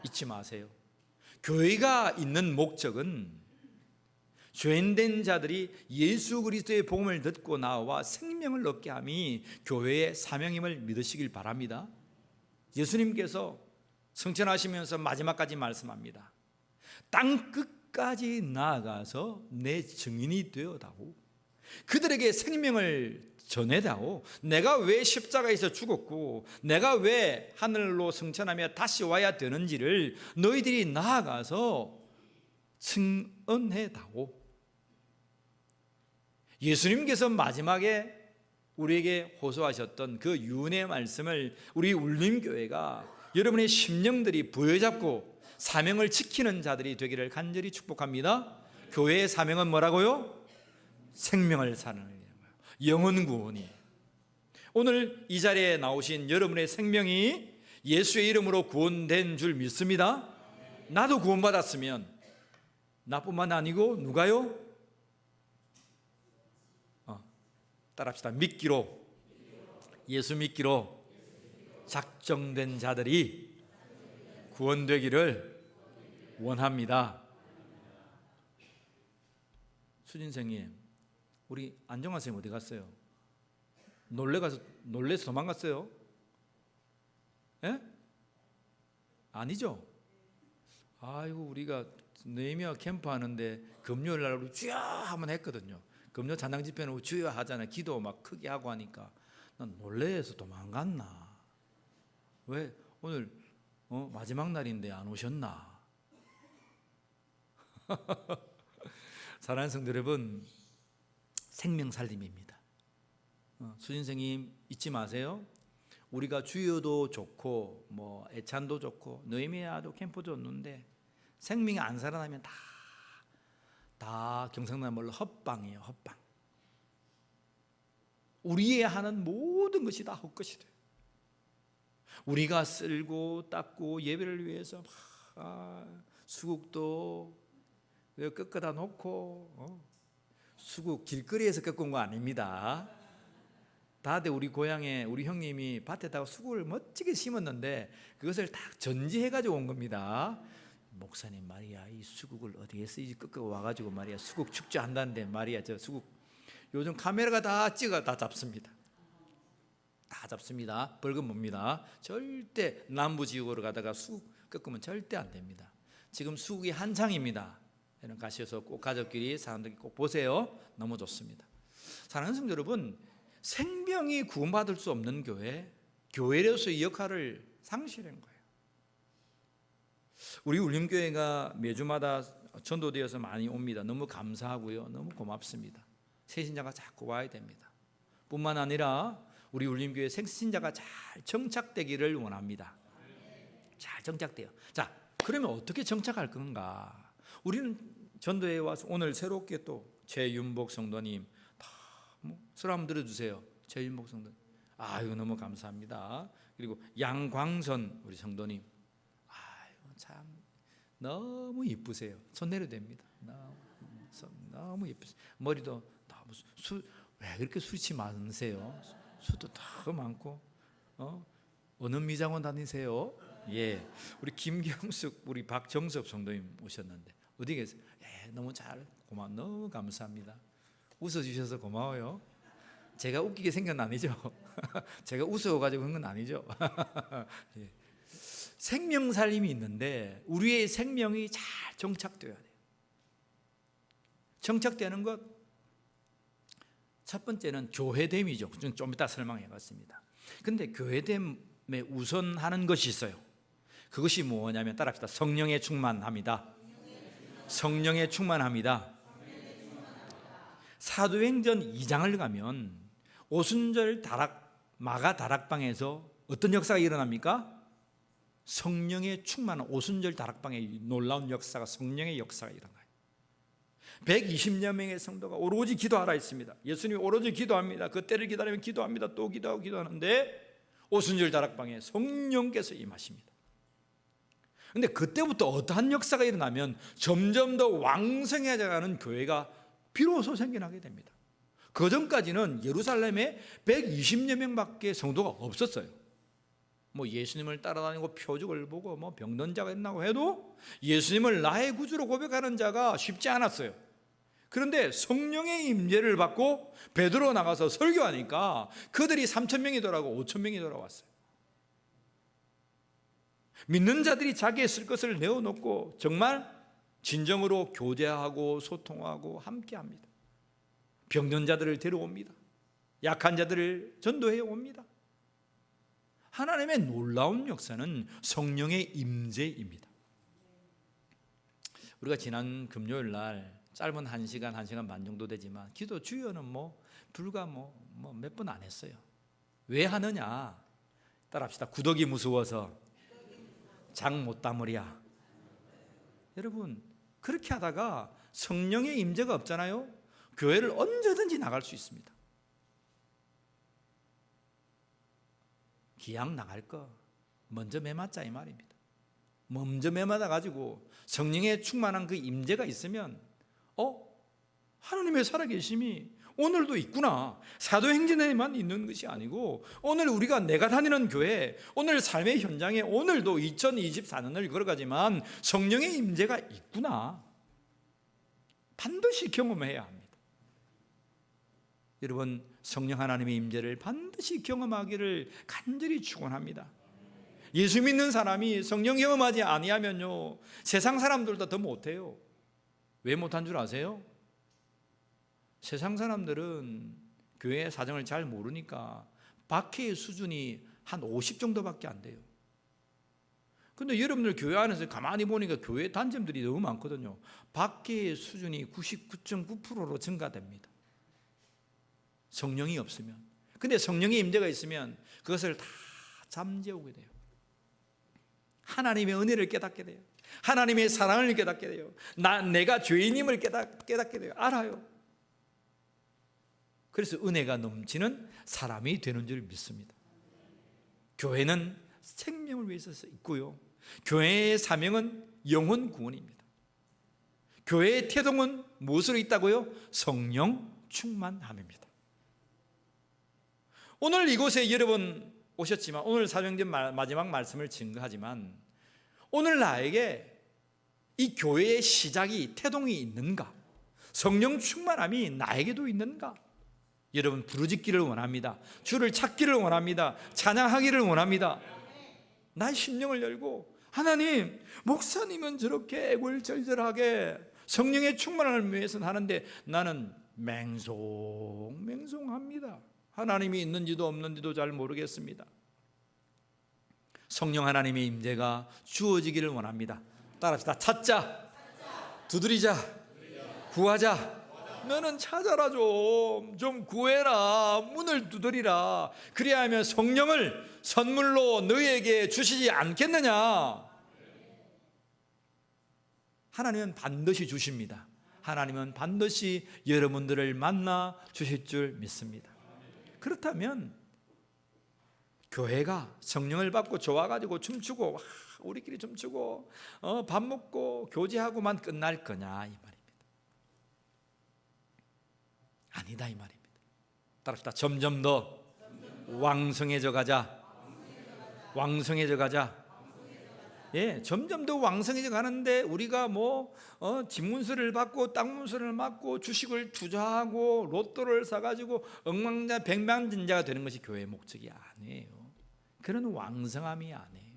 잊지 마세요. 교회가 있는 목적은 죄인된 자들이 예수 그리스도의 복음을 듣고 나와 생명을 얻게 함이 교회의 사명임을 믿으시길 바랍니다. 예수님께서 승천하시면서 마지막까지 말씀합니다. 땅 끝까지 나아가서 내 증인이 되어다오. 그들에게 생명을 전해다오. 내가 왜 십자가에서 죽었고 내가 왜 하늘로 승천하며 다시 와야 되는지를 너희들이 나아가서 증언해다오. 예수님께서 마지막에 우리에게 호소하셨던 그 유언의 말씀을 우리 울림교회가, 여러분의 심령들이 부여잡고 사명을 지키는 자들이 되기를 간절히 축복합니다. 교회의 사명은 뭐라고요? 생명을 사는 거예요. 영혼 구원이. 오늘 이 자리에 나오신 여러분의 생명이 예수의 이름으로 구원된 줄 믿습니다. 나도 구원받았으면, 나뿐만 아니고 누가요? 따라합시다. 믿기로, 예수 믿기로 작정된 자들이 구원되기를 원합니다. 수진생님, 우리 안정환 선생님 어디 갔어요? 놀래서 도망갔어요? 예? 아니죠? 아이고, 우리가 네이미아 캠프 하는데 금요일 날 우리 주여 한번 했거든요. 금요 찬양 집회는 주여 하잖아요. 기도 막 크게 하고 하니까 난 놀래서 도망갔나? 왜 오늘 마지막 날인데 안 오셨나? 사랑하는 성도 여러분, 생명 살림입니다. 수진생님 잊지 마세요. 우리가 주여도 좋고 뭐 애찬도 좋고 느헤미야도 캠프도 좋는데 생명이 안 살아나면 다 경상도 말로 헛방이에요. 헛방. 우리의 하는 모든 것이 다 헛것이 돼요. 우리가 쓸고 닦고 예배를 위해서 수국도 꺾어다 놓고 수국 길거리에서 꺾은 거 아닙니다. 다들 우리 고향에 우리 형님이 밭에다가 수국을 멋지게 심었는데 그것을 다 전지해가지고 온 겁니다. 목사님 말이야, 이 수국을 어디에서 꺾어 와가지고 말이야 수국 축제 한다는데 말이야, 저 수국 요즘 카메라가 다 찍어 다 잡습니다. 다 잡습니다. 벌금 뭡니다. 절대 남부지역으로 가다가 수국 꺾으면 절대 안 됩니다. 지금 수국이 한창입니다. 여러분 가셔서 꼭 가족끼리 사람들이 꼭 보세요. 너무 좋습니다. 사랑하는 성도 여러분, 생명이 구원받을 수 없는 교회로서의 역할을 상실한 거예요. 우리 울림교회가 매주마다 전도되어서 많이 옵니다. 너무 감사하고요. 너무 고맙습니다. 새신자가 자꾸 와야 됩니다. 뿐만 아니라 우리 울림교회 생신자가 잘 정착되기를 원합니다. 잘 정착돼요. 자, 그러면 어떻게 정착할 건가? 우리는 전도회 와서 오늘 새롭게 또 최윤복 성도님 소리 한번 들어주세요. 최윤복 성도님, 아유 너무 감사합니다. 그리고 양광선 우리 성도님, 아유 참 너무 이쁘세요. 손 내려도 됩니다. 너무 이쁘세요. 머리도 너무 왜 그렇게 수치 많으세요? 수도 더 많고 어느 미장원 다니세요? 예, 우리 김경숙 우리 박정섭 성도님 오셨는데 어디 계세요? 예, 너무 너무 감사합니다. 웃어주셔서 고마워요. 제가 웃기게 생긴 건 아니죠. 제가 웃어가지고 한 건 아니죠. 예. 생명 살림이 있는데 우리의 생명이 잘 정착되어야 돼요. 정착되는 것 첫 번째는 교회됨이죠. 좀 이따 설명해봤습니다. 그런데 교회됨에 우선하는 것이 있어요. 그것이 뭐냐면 따라합시다. 성령에 충만합니다. 성령에 충만합니다. 사도행전 2장을 가면 오순절 마가 다락방에서 어떤 역사가 일어납니까? 성령에 충만한 오순절 다락방에 놀라운 역사가, 성령의 역사가 일어나요. 120여 명의 성도가 오로지 기도하라 했습니다. 예수님이 오로지 기도합니다. 그 때를 기다리면 기도합니다. 또 기도하고 기도하는데 오순절 다락방에 성령께서 임하십니다. 그런데 그때부터 어떠한 역사가 일어나면 점점 더 왕성해져가는 교회가 비로소 생겨나게 됩니다. 그 전까지는 예루살렘에 120여 명밖에 성도가 없었어요. 뭐 예수님을 따라다니고 표적을 보고 뭐 병든 자가 있나고 해도 예수님을 나의 구주로 고백하는 자가 쉽지 않았어요. 그런데 성령의 임재를 받고 베드로 나가서 설교하니까 그들이 3,000명이더라고 5,000명이 돌아왔어요. 믿는 자들이 자기의 쓸 것을 내어놓고 정말 진정으로 교제하고 소통하고 함께합니다. 병든 자들을 데려옵니다. 약한 자들을 전도해 옵니다. 하나님의 놀라운 역사는 성령의 임재입니다. 우리가 지난 금요일 날 짧은 1시간 반 정도 되지만 기도 주여는 불과 몇 번 안 했어요. 왜 하느냐? 따라합시다. 구더기 무서워서 장 못 담으랴. 여러분, 그렇게 하다가 성령의 임재가 없잖아요. 교회를 언제든지 나갈 수 있습니다. 기왕 나갈 거 먼저 매맞자 이 말입니다. 먼저 매맞아 가지고 성령의 충만한 그 임재가 있으면 하나님의 살아계심이 오늘도 있구나. 사도행전에만 있는 것이 아니고 오늘 내가 다니는 교회, 오늘 삶의 현장에 오늘도 2024년을 걸어가지만 성령의 임재가 있구나. 반드시 경험해야 합니다. 여러분, 성령 하나님의 임재를 반드시 경험하기를 간절히 축원합니다. 예수 믿는 사람이 성령 경험하지 아니하면요, 세상 사람들도 더 못해요. 왜 못한 줄 아세요? 세상 사람들은 교회 사정을 잘 모르니까 박해의 수준이 한 50 정도밖에 안 돼요. 근데 여러분들 교회 안에서 가만히 보니까 교회 단점들이 너무 많거든요. 박해의 수준이 99.9%로 증가됩니다. 성령이 없으면. 근데 성령의 임재가 있으면 그것을 다 잠재우게 돼요. 하나님의 은혜를 깨닫게 돼요. 하나님의 사랑을 깨닫게 돼요. 내가 죄인임을 깨닫게 돼요. 알아요. 그래서 은혜가 넘치는 사람이 되는 줄 믿습니다. 교회는 생명을 위해서 있고요, 교회의 사명은 영혼 구원입니다. 교회의 태동은 무엇으로 있다고요? 성령 충만함입니다. 오늘 이곳에 여러분 오셨지만, 오늘 사도행전 마지막 말씀을 증거하지만, 오늘 나에게 이 교회의 시작이, 태동이 있는가? 성령 충만함이 나에게도 있는가? 여러분, 부르짖기를 원합니다. 주를 찾기를 원합니다. 찬양하기를 원합니다. 나의 심령을 열고, 하나님, 목사님은 저렇게 애굴절절하게 성령의 충만함을 위해서 하는데 나는 맹송합니다. 하나님이 있는지도 없는지도 잘 모르겠습니다. 성령 하나님의 임재가 주어지기를 원합니다. 따라합시다. 찾자, 두드리자, 구하자. 너는 찾아라, 좀 구해라, 문을 두드리라. 그래야 하면 성령을 선물로 너희에게 주시지 않겠느냐. 하나님은 반드시 주십니다. 하나님은 반드시 여러분들을 만나 주실 줄 믿습니다. 그렇다면 교회가 성령을 받고 좋아가지고 춤추고 우리끼리 춤추고 밥 먹고 교제하고만 끝날 거냐, 이 말입니다. 아니다, 이 말입니다. 따라합시다. 점점 더 왕성해져 가자. 왕성해져 가자. 예, 점점 더 왕성해져 가는데 우리가 집문서를 받고 땅 문서를 받고 주식을 투자하고 로또를 사가지고 억만자 백만진자가 되는 것이 교회의 목적이 아니에요. 그런 왕성함이 아니에요.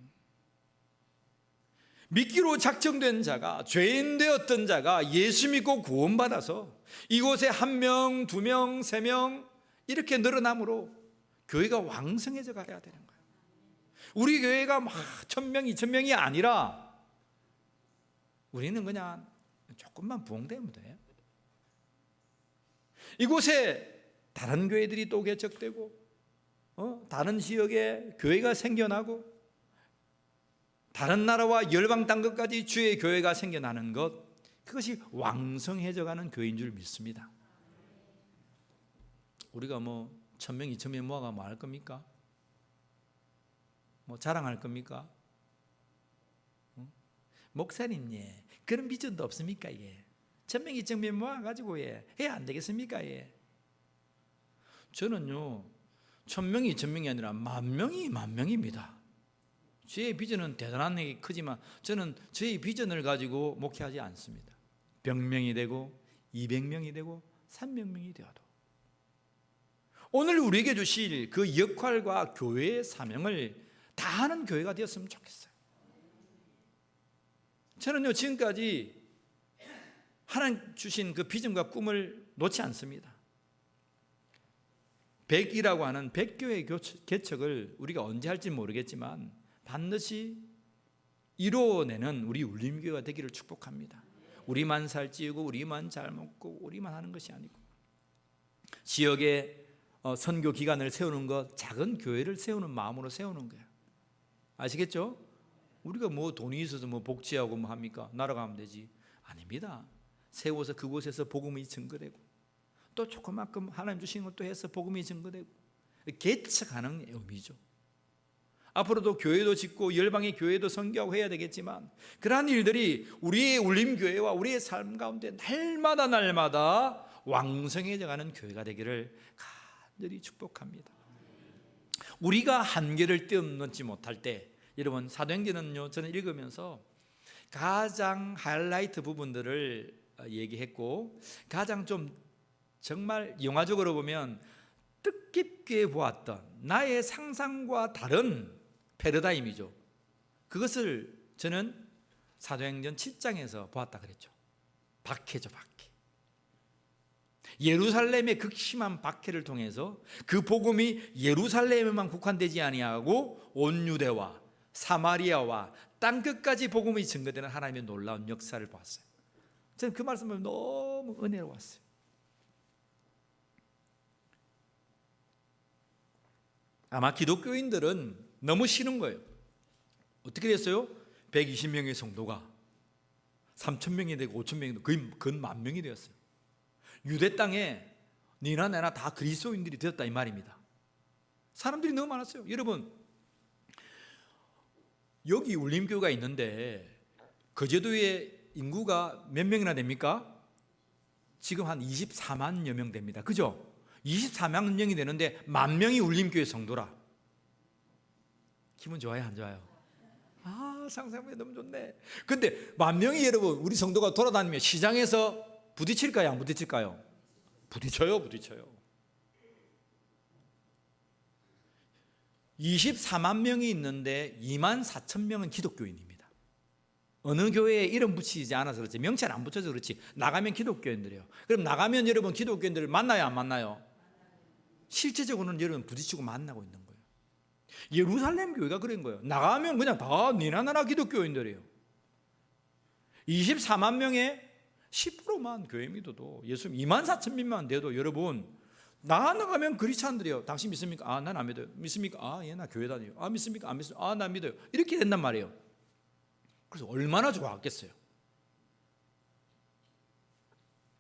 믿기로 작정된 자가, 죄인 되었던 자가 예수 믿고 구원받아서 이곳에 1명, 2명, 3명 이렇게 늘어남으로 교회가 왕성해져 가야 되는 거예요. 우리 교회가 1000명, 2000명이 아니라 우리는 그냥 조금만 부흥되면 돼요. 이곳에 다른 교회들이 또 개척되고 다른 지역에 교회가 생겨나고 다른 나라와 열방 땅 끝까지 주의 교회가 생겨나는 것, 그것이 왕성해져가는 교회인 줄 믿습니다. 우리가 1000명, 2000명 모아가 뭐 할 겁니까? 자랑할 겁니까? 목사님, 예, 그런 비전도 없습니까? 예, 1000명, 2000명 모아가지고 해야 안 되겠습니까? 예, 저는요 1000명이 2000명이 아니라 10,000명이 10,000명입니다. 저의 비전은 대단한 게 크지만 저는 저의 비전을 가지고 목회하지 않습니다. 100명이 되고 200명이 되고 300명이 되어도 오늘 우리에게 주실 그 역할과 교회의 사명을 다하는 교회가 되었으면 좋겠어요. 저는요 지금까지 하나님 주신 그 비전과 꿈을 놓지 않습니다. 100이라고 하는 100교회 개척을 우리가 언제 할지 모르겠지만 반드시 이뤄내는 우리 울림교회가 되기를 축복합니다. 우리만 살찌우고 우리만 잘 먹고 우리만 하는 것이 아니고 지역에 선교 기관을 세우는 것, 작은 교회를 세우는 마음으로 세우는 거예요. 아시겠죠? 우리가 돈이 있어서 복지하고 합니까? 날아가면 되지. 아닙니다. 세워서 그곳에서 복음이 증거되고 또 조그만큼 하나님 주신 것도 해서 복음이 증거되고 개척하는 의미죠. 앞으로도 교회도 짓고 열방의 교회도 선교하고 해야 되겠지만 그러한 일들이 우리의 울림교회와 우리의 삶 가운데 날마다 왕성해져가는 교회가 되기를 간절히 축복합니다. 우리가 한계를 뛰어넘지 못할 때, 여러분 사도행전은요 저는 읽으면서 가장 하이라이트 부분들을 얘기했고 가장 좀 정말 영화적으로 보면 뜻깊게 보았던 나의 상상과 다른 패러다임이죠. 그것을 저는 사도행전 7장에서 보았다 그랬죠. 박해죠, 박해. 예루살렘의 극심한 박해를 통해서 그 복음이 예루살렘에만 국한되지 아니하고 온 유대와 사마리아와 땅끝까지 복음이 증거되는 하나님의 놀라운 역사를 보았어요. 저는 그 말씀을 너무 은혜로웠어요. 아마 기독교인들은 너무 싫은 거예요. 어떻게 됐어요? 120명의 성도가 3,000명이 되고 5,000명이 되고 거의 근 10,000명이 되었어요. 유대 땅에 니나 내나 다 그리스도인들이 되었다 이 말입니다. 사람들이 너무 많았어요. 여러분, 여기 울림교가 있는데 거제도의 인구가 몇 명이나 됩니까? 지금 한 24만여 명 됩니다. 그죠? 24만 명이 되는데 10,000명이 울림교회 성도라. 기분 좋아요, 안 좋아요? 아, 상상해 너무 좋네. 근데 10,000명이 여러분 우리 성도가 돌아다니며 시장에서 부딪힐까요, 안 부딪힐까요? 부딪혀요, 부딪혀요. 24만 명이 있는데 24,000명은 기독교인입니다. 어느 교회에 이름 붙이지 않아서 그렇지, 명찰 안 붙여서 그렇지, 나가면 기독교인들이에요. 그럼 나가면 여러분 기독교인들을 만나요, 안 만나요? 실제적으로는 여러분 부딪히고 만나고 있는 거예요. 예루살렘 교회가 그런 거예요. 나가면 그냥 다 니나 나나 기독교인들이에요. 24만 명의 10%만 교회 믿어도 예수님 24,000명만 돼도 여러분 나가면 크리스찬들이요. 당신 믿습니까? 아, 난 안 믿어요. 믿습니까? 아, 예, 나 교회 다녀요. 아, 믿습니까? 안 믿습니까? 아, 난 믿어요. 이렇게 된단 말이에요. 그래서 얼마나 좋았겠어요.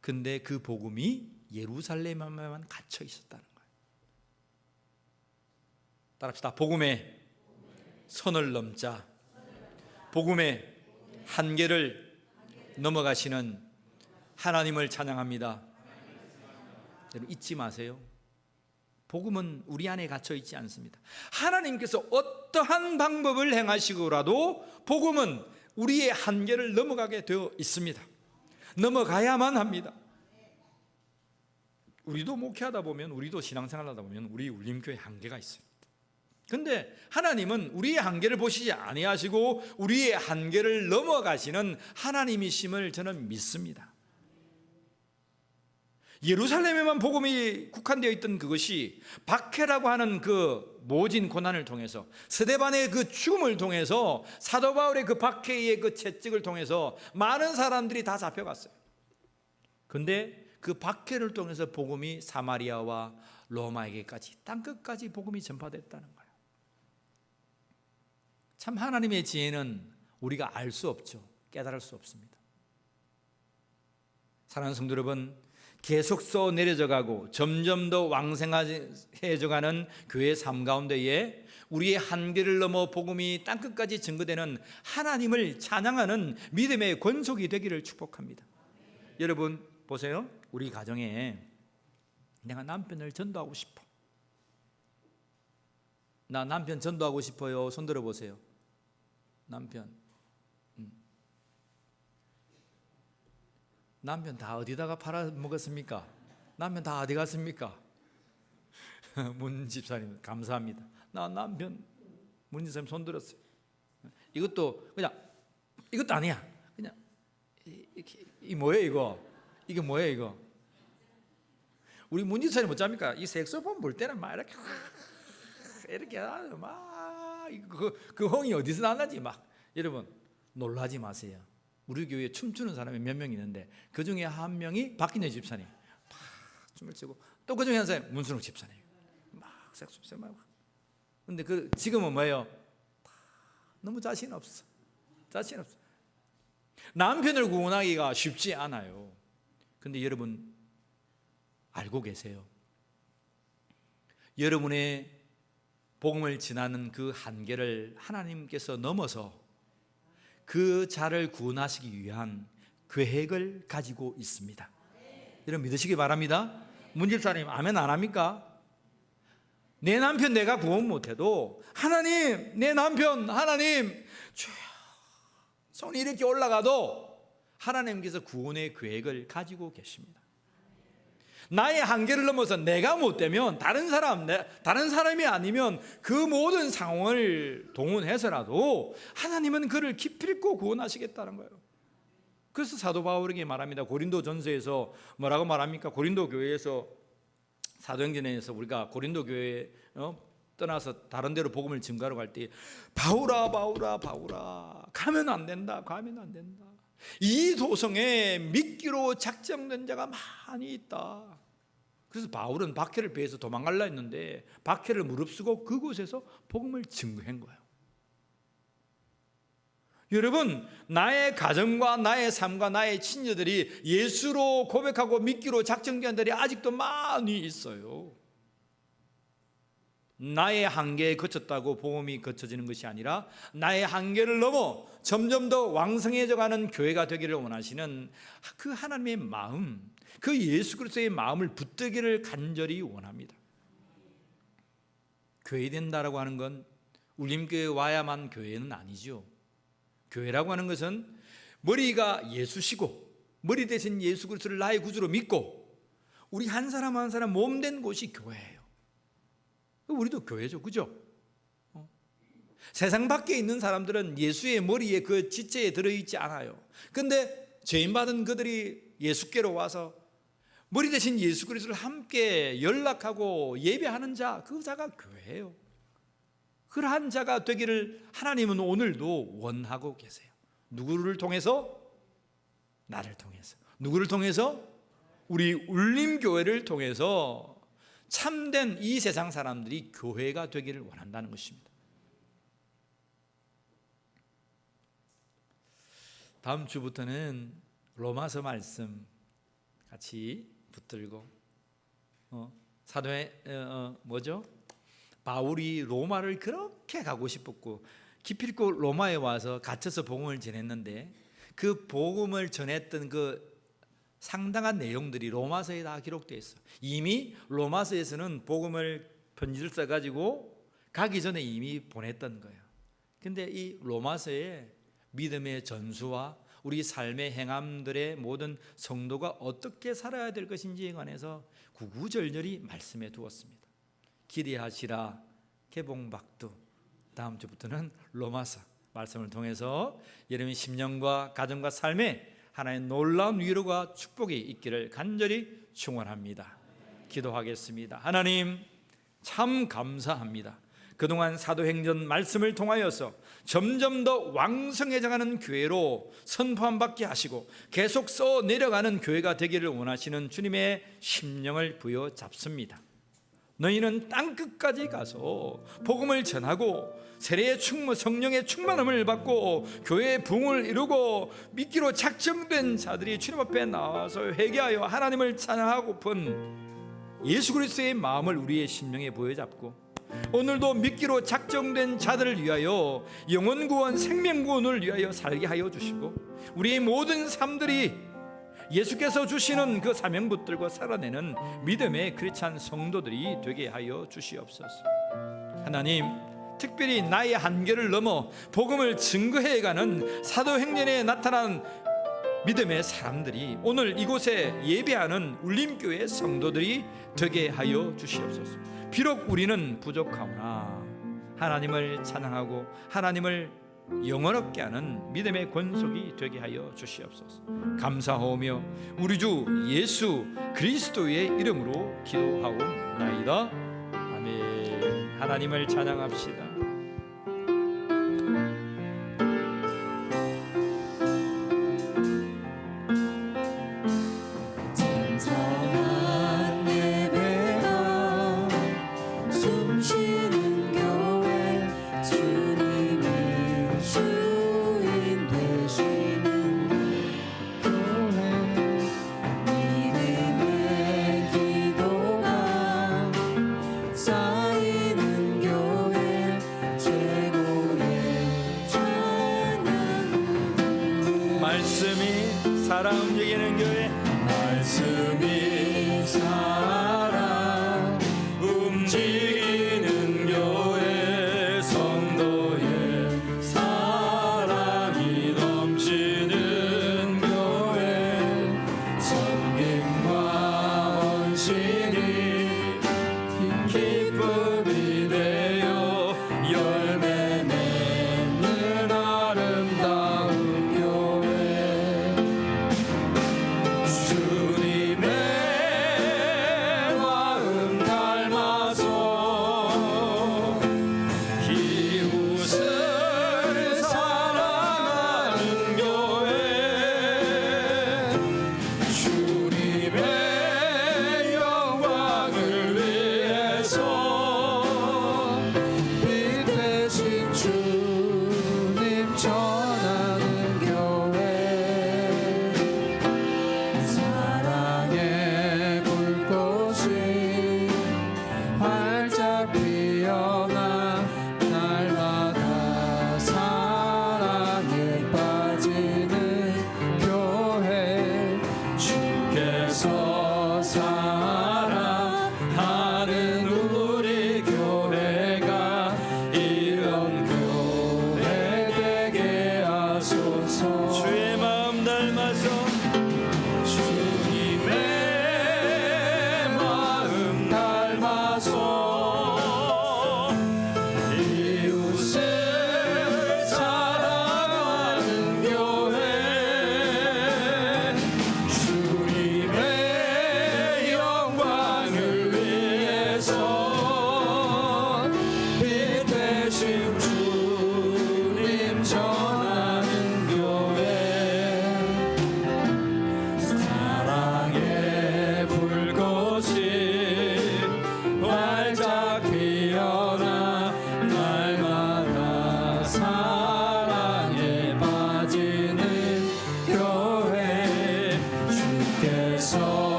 근데 그 복음이 예루살렘에만 갇혀 있었다는 거예요. 따라합시다. 복음의 선을 넘자. 복음의 한계를 넘어가시는 하나님을 찬양합니다. 여러분 잊지 마세요. 복음은 우리 안에 갇혀 있지 않습니다. 하나님께서 어떠한 방법을 행하시고라도 복음은 우리의 한계를 넘어가게 되어 있습니다. 넘어가야만 합니다. 우리도 목회하다 보면, 우리도 신앙생활 하다 보면 우리 울림교회 한계가 있어요. 근데 하나님은 우리의 한계를 보시지 아니하시고 우리의 한계를 넘어가시는 하나님이심을 저는 믿습니다. 예루살렘에만 복음이 국한되어 있던 그것이 박해라고 하는 그 모진 고난을 통해서, 스데반의 그 죽음을 통해서, 사도 바울의 그 박해의 그 채찍을 통해서 많은 사람들이 다 잡혀갔어요. 근데 그 박해를 통해서 복음이 사마리아와 로마에게까지, 땅끝까지 복음이 전파됐다는 거예요. 참 하나님의 지혜는 우리가 알 수 없죠. 깨달을 수 없습니다. 사랑하는 성도 여러분, 계속 써 내려져 가고 점점 더 왕성해져 가는 교회 삶 가운데에 우리의 한계를 넘어 복음이 땅끝까지 증거되는 하나님을 찬양하는 믿음의 권속이 되기를 축복합니다. 여러분 보세요. 우리 가정에 내가 남편을 전도하고 싶어. 나 남편 전도하고 싶어요. 손 들어보세요. 남편 다 어디다가 팔아먹었습니까? 남편 다 어디 갔습니까? 문 집사님 감사합니다. 나 남편 문 집사님 손 들었어요. 이것도 그냥 이것도 아니야. 그냥 이 뭐예요 이거? 이게 뭐예요 이거? 우리 문 집사님 어쩝니까? 이 색소폰 볼 때는 막 이렇게 막 그 홍이 어디서 나는지 막. 여러분 놀라지 마세요. 우리 교회에 춤추는 사람이 몇 명 있는데 그 중에 한 명이 박인혜 집사님 막 춤을 추고, 또 그 중에 한 사람이 문순옥 집사님 막 색소폰 막. 근데 그 지금은 뭐예요? 너무 자신 없어. 남편을 구원하기가 쉽지 않아요. 근데 여러분 알고 계세요? 여러분의 복음을 지나는 그 한계를 하나님께서 넘어서 그 자를 구원하시기 위한 계획을 가지고 있습니다. 여러분 믿으시기 바랍니다. 문집사님 아멘 안 합니까? 내 남편 내가 구원 못해도 하나님, 내 남편 하나님 손이 이렇게 올라가도 하나님께서 구원의 계획을 가지고 계십니다. 나의 한계를 넘어서 내가 못 되면 다른 사람이 아니면 그 모든 상황을 동원해서라도 하나님은 그를 기필코 구원하시겠다는 거예요. 그래서 사도 바울에게 말합니다. 고린도전서에서 뭐라고 말합니까? 고린도 교회에서 사도행전에서 우리가 고린도 교회에 떠나서 다른 데로 복음을 증거하러 갈 때 바울아 가면 안 된다. 이 도성에 미끼로 작정된 자가 많이 있다. 그래서 바울은 박해를 피해서 도망가려 했는데 박해를 무릅쓰고 그곳에서 복음을 증거한 거예요. 여러분, 나의 가정과 나의 삶과 나의 친구들이 예수로 고백하고 믿기로 작정된 자들이 아직도 많이 있어요. 나의 한계에 그쳤다고 복음이 거쳐지는 것이 아니라 나의 한계를 넘어 점점 더 왕성해져가는 교회가 되기를 원하시는 그 하나님의 마음, 그 예수 그리스도의 마음을 붙들기를 간절히 원합니다. 교회 된다라고 하는 건 울림교회에 와야만 교회는 아니죠. 교회라고 하는 것은 머리가 예수시고 머리 대신 예수 그리스도를 나의 구주로 믿고 우리 한 사람 한 사람 몸된 곳이 교회예요. 우리도 교회죠, 그죠? 세상 밖에 있는 사람들은 예수의 머리에 그 지체에 들어있지 않아요. 근데 죄인받은 그들이 예수께로 와서 머리 대신 예수 그리스도를 함께 연락하고 예배하는 자, 그 자가 교회예요. 그러한 자가 되기를 하나님은 오늘도 원하고 계세요. 누구를 통해서? 나를 통해서. 누구를 통해서? 우리 울림교회를 통해서 참된 이 세상 사람들이 교회가 되기를 원한다는 것입니다. 다음 주부터는 로마서 말씀 같이 붙들고 사도의 뭐죠? 바울이 로마를 그렇게 가고 싶었고 기필코 로마에 와서 갇혀서 복음을 전했는데 그 복음을 전했던 그 상당한 내용들이 로마서에 다 기록되어 있어요. 이미 로마서에서는 복음을 편지를 써가지고 가기 전에 이미 보냈던 거예요. 근데 이 로마서에 믿음의 전수와 우리 삶의 행함들의 모든 성도가 어떻게 살아야 될 것인지에 관해서 구구절절히 말씀해 두었습니다. 기대하시라 개봉박두. 다음 주부터는 로마서 말씀을 통해서 여러분의 심령과 가정과 삶에 하나의 놀라운 위로가 축복이 있기를 간절히 축원합니다. 기도하겠습니다. 하나님 참 감사합니다. 그동안 사도행전 말씀을 통하여서 점점 더 왕성해져가는 교회로 선포함받게 하시고 계속 써 내려가는 교회가 되기를 원하시는 주님의 심령을 부여잡습니다. 너희는 땅끝까지 가서 복음을 전하고 세례의 성령의 충만함을 받고 교회의 부흥을 이루고 믿기로 작정된 자들이 주님 앞에 나와서 회개하여 하나님을 찬양하고픈 예수 그리스도의 마음을 우리의 심령에 부여잡고 오늘도 믿기로 작정된 자들을 위하여 영혼 구원, 생명 구원을 위하여 살게 하여 주시고 우리의 모든 삶들이 예수께서 주시는 그 사명 붙들고 살아내는 믿음의 크리스찬 성도들이 되게 하여 주시옵소서. 하나님, 특별히 나의 한계를 넘어 복음을 증거해가는 사도행전에 나타난 믿음의 사람들이 오늘 이곳에 예배하는 울림교회 성도들이 되게 하여 주시옵소서. 비록 우리는 부족하오나 하나님을 찬양하고 하나님을 영원롭게 하는 믿음의 권속이 되게 하여 주시옵소서. 감사하오며 우리 주 예수 그리스도의 이름으로 기도하옵나이다. 아멘. 하나님을 찬양합시다. 말씀이 살아 움직이는 교회, 말씀이 살아 움직이는 교회, 성도의 사랑이 넘치는 교회, 섬김과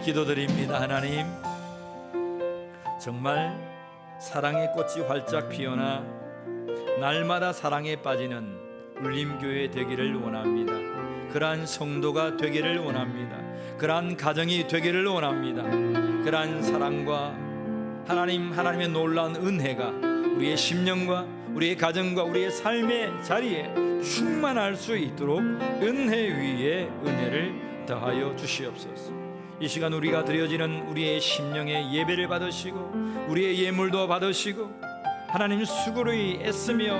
기도드립니다. 하나님, 정말 사랑의 꽃이 활짝 피어나 날마다 사랑에 빠지는 울림교회 되기를 원합니다. 그러한 성도가 되기를 원합니다. 그러한 가정이 되기를 원합니다. 그러한 사랑과 하나님의 놀라운 은혜가 우리의 심령과 우리의 가정과 우리의 삶의 자리에 충만할 수 있도록 은혜 위에 은혜를 더하여 주시옵소서. 이 시간 우리가 드려지는 우리의 심령의 예배를 받으시고 우리의 예물도 받으시고 하나님 수고로이 애쓰며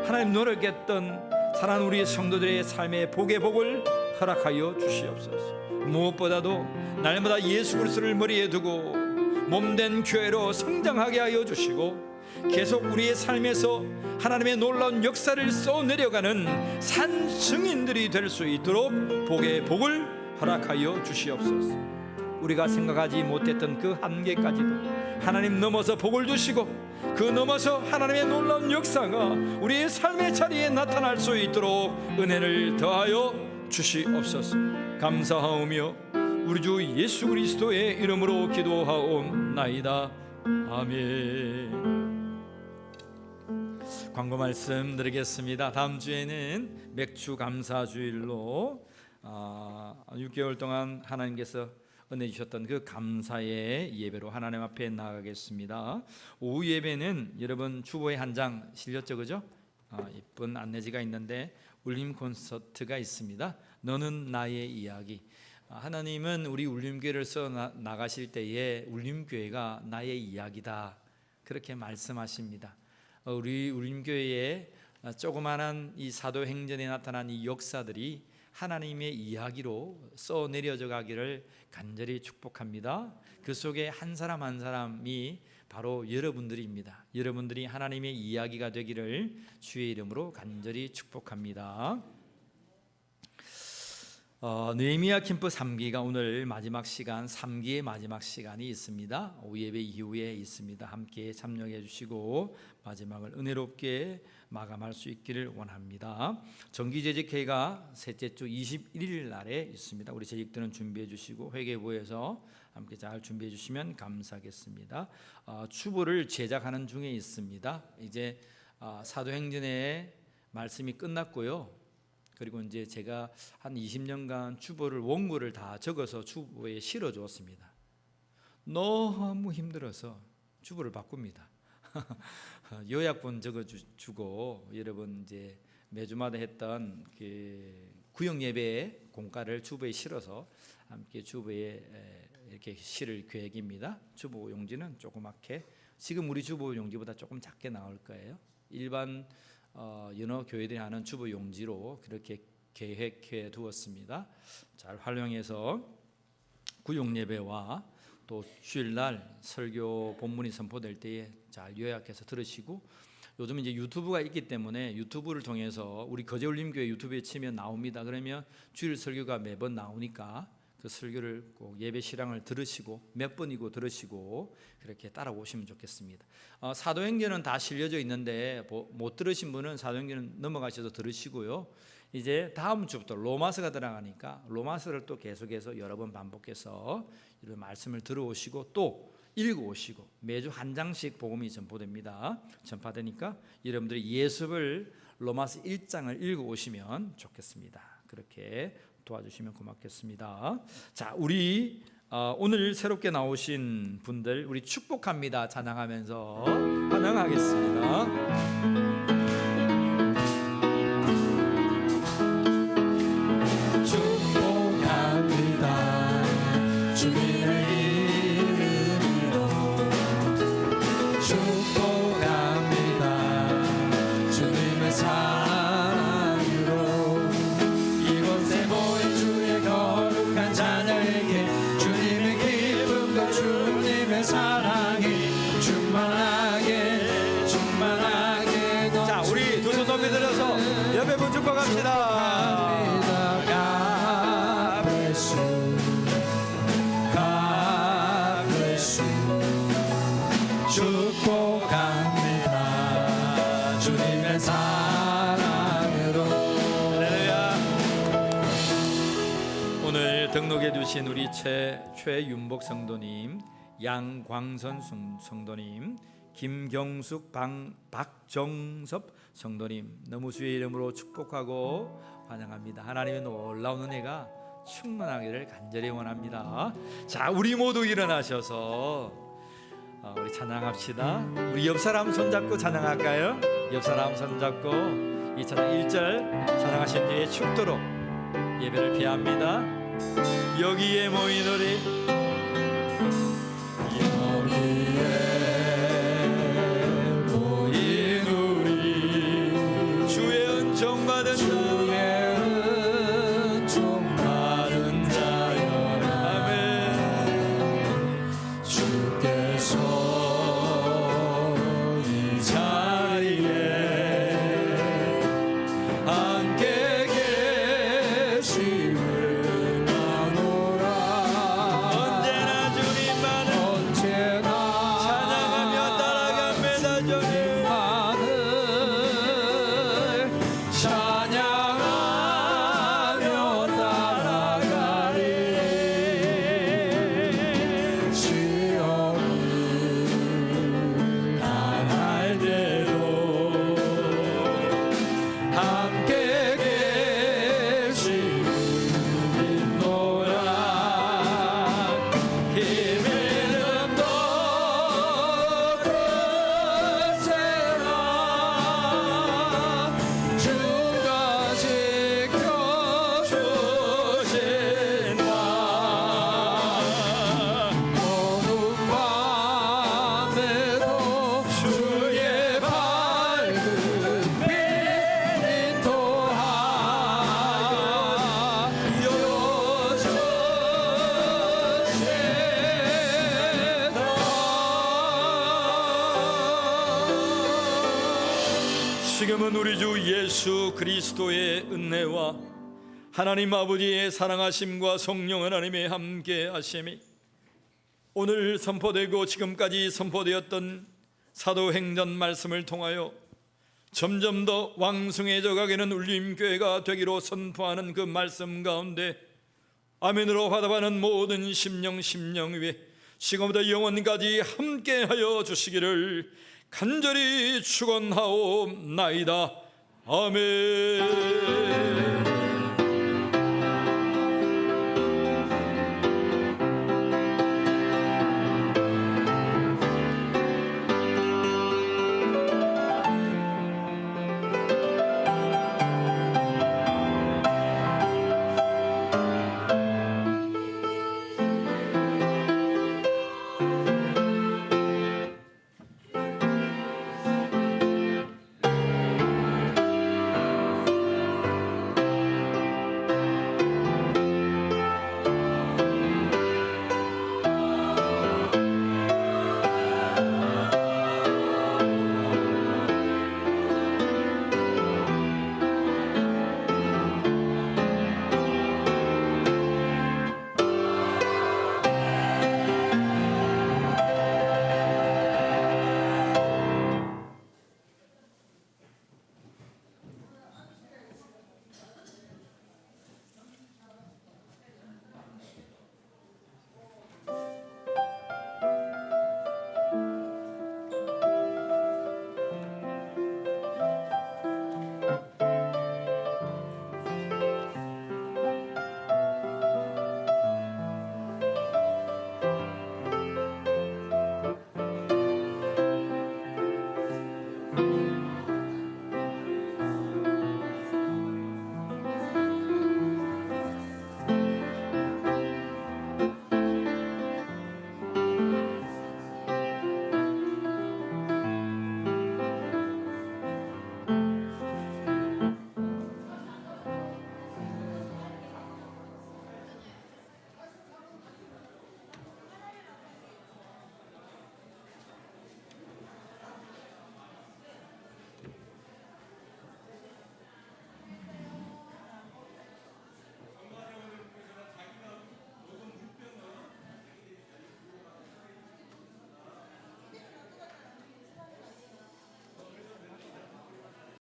하나님 노력했던 사랑하는 우리 성도들의 삶의 복의 복을 허락하여 주시옵소서. 무엇보다도 날마다 예수 그리스도를 머리에 두고 몸된 교회로 성장하게 하여 주시고 계속 우리의 삶에서 하나님의 놀라운 역사를 쏘내려가는 산 증인들이 될 수 있도록 복의 복을 허락하여 주시옵소서. 우리가 생각하지 못했던 그 한계까지도 하나님 넘어서 복을 주시고 그 넘어서 하나님의 놀라운 역사가 우리의 삶의 자리에 나타날 수 있도록 은혜를 더하여 주시옵소서. 감사하오며 우리 주 예수 그리스도의 이름으로 기도하옵나이다. 아멘. 광고 말씀 드리겠습니다. 다음 주에는 맥주 감사주일로 6개월 동안 하나님께서 은혜 주셨던 그 감사의 예배로 하나님 앞에 나가겠습니다. 오후 예배는 여러분 주보에 한 장 실렸죠, 그죠? 이쁜 안내지가 있는데 울림 콘서트가 있습니다. 너는 나의 이야기. 하나님은 우리 울림교회를 써 나가실 때에 울림교회가 나의 이야기다 그렇게 말씀하십니다. 우리 울림교회의 조그마한 이 사도행전에 나타난 이 역사들이 하나님의 이야기로 써내려져 가기를 간절히 축복합니다. 그 속에 한 사람 한 사람이 바로 여러분들입니다. 여러분들이 하나님의 이야기가 되기를 주의 이름으로 간절히 축복합니다. 느헤미야 캠프 3기가 오늘 마지막 시간 3기의 마지막 시간이 있습니다. 오후 예배 이후에 있습니다. 함께 참여해 주시고 마지막을 은혜롭게 마감할 수 있기를 원합니다. 정기재직회가 셋째 주 21일 날에 있습니다. 우리 재직들은 준비해 주시고 회계부에서 함께 잘 준비해 주시면 감사하겠습니다. 추보를 제작하는 중에 있습니다. 이제 사도행전의 말씀이 끝났고요. 그리고 이제 제가 한 20년간 추보를 원고를 다 적어서 추보에 실어 주었습니다. 너무 힘들어서 추보를 바꿉니다. 요약본 적어 주고 여러분 이제 매주마다 했던 그 구역 예배의 공과를 추보에 실어서 함께 추보에 이렇게 실을 계획입니다. 추보 용지는 조그맣게 지금 우리 추보 용지보다 조금 작게 나올 거예요. 일반 연어 교회들이 하는 주보 용지로 그렇게 계획해 두었습니다. 잘 활용해서 구역 예배와 또 주일날 설교 본문이 선포될 때에 잘 요약해서 들으시고 요즘 이제 유튜브가 있기 때문에 유튜브를 통해서 우리 거제울림교회 유튜브에 치면 나옵니다. 그러면 주일 설교가 매번 나오니까 그 설교를 꼭 예배 실황을 들으시고 몇 번이고 들으시고 그렇게 따라오시면 좋겠습니다. 사도행전은 다 실려져 있는데 못 들으신 분은 사도행전은 넘어가셔서 들으시고요. 이제 다음 주부터 로마서가 들어가니까 로마서를 또 계속해서 여러 번 반복해서 이런 말씀을 들어오시고 또 읽어오시고 매주 한 장씩 복음이 전파됩니다. 여러분들이 예습을 로마서 1장을 읽어오시면 좋겠습니다. 그렇게 도와주시면 고맙겠습니다. 자, 우리 오늘 새롭게 나오신 분들 우리 축복합니다 찬양하면서 환영하겠습니다. 약속해 주신 우리 최윤복 성도님, 양광선 성도님, 김경숙 박정섭 성도님, 너무 주의 이름으로 축복하고 환영합니다. 하나님의 놀라운 은혜가 충만하기를 간절히 원합니다. 자, 우리 모두 일어나셔서 우리 찬양합시다. 우리 옆 사람 손잡고 찬양할까요? 옆 사람 손잡고 이 찬양 1절 찬양하신 뒤에 축도로 예배를 피합니다. 여기에 모인 우리, 여기에 모인 우리 주의 은총 받은 주의 은총 받은 자여라. 아멘. 주께서 이 자리에 함께 계심을 나노라. 언제나 주님만을 언제나 찬양하며 따라갑니다. 주님 주님만을 찬양하며 따라가리. 시온을 향할 때도 함께 계심을 믿노라. 힘을 더 크세라. 주가 지켜주신다. 어두운 밤에도 주의 밝은 빛이 또한 지금은 우리 주 예수 그리스도의 은혜와 하나님 아버지의 사랑하심과 성령 하나님의 함께 하심이 오늘 선포되고 지금까지 선포되었던 사도행전 말씀을 통하여 점점 더 왕성해져 가기는 울림교회가 되기로 선포하는 그 말씀 가운데 아멘으로 화답하는 모든 심령 위에 지금부터 영원까지 함께하여 주시기를 간절히 축원하옵나이다. 아멘.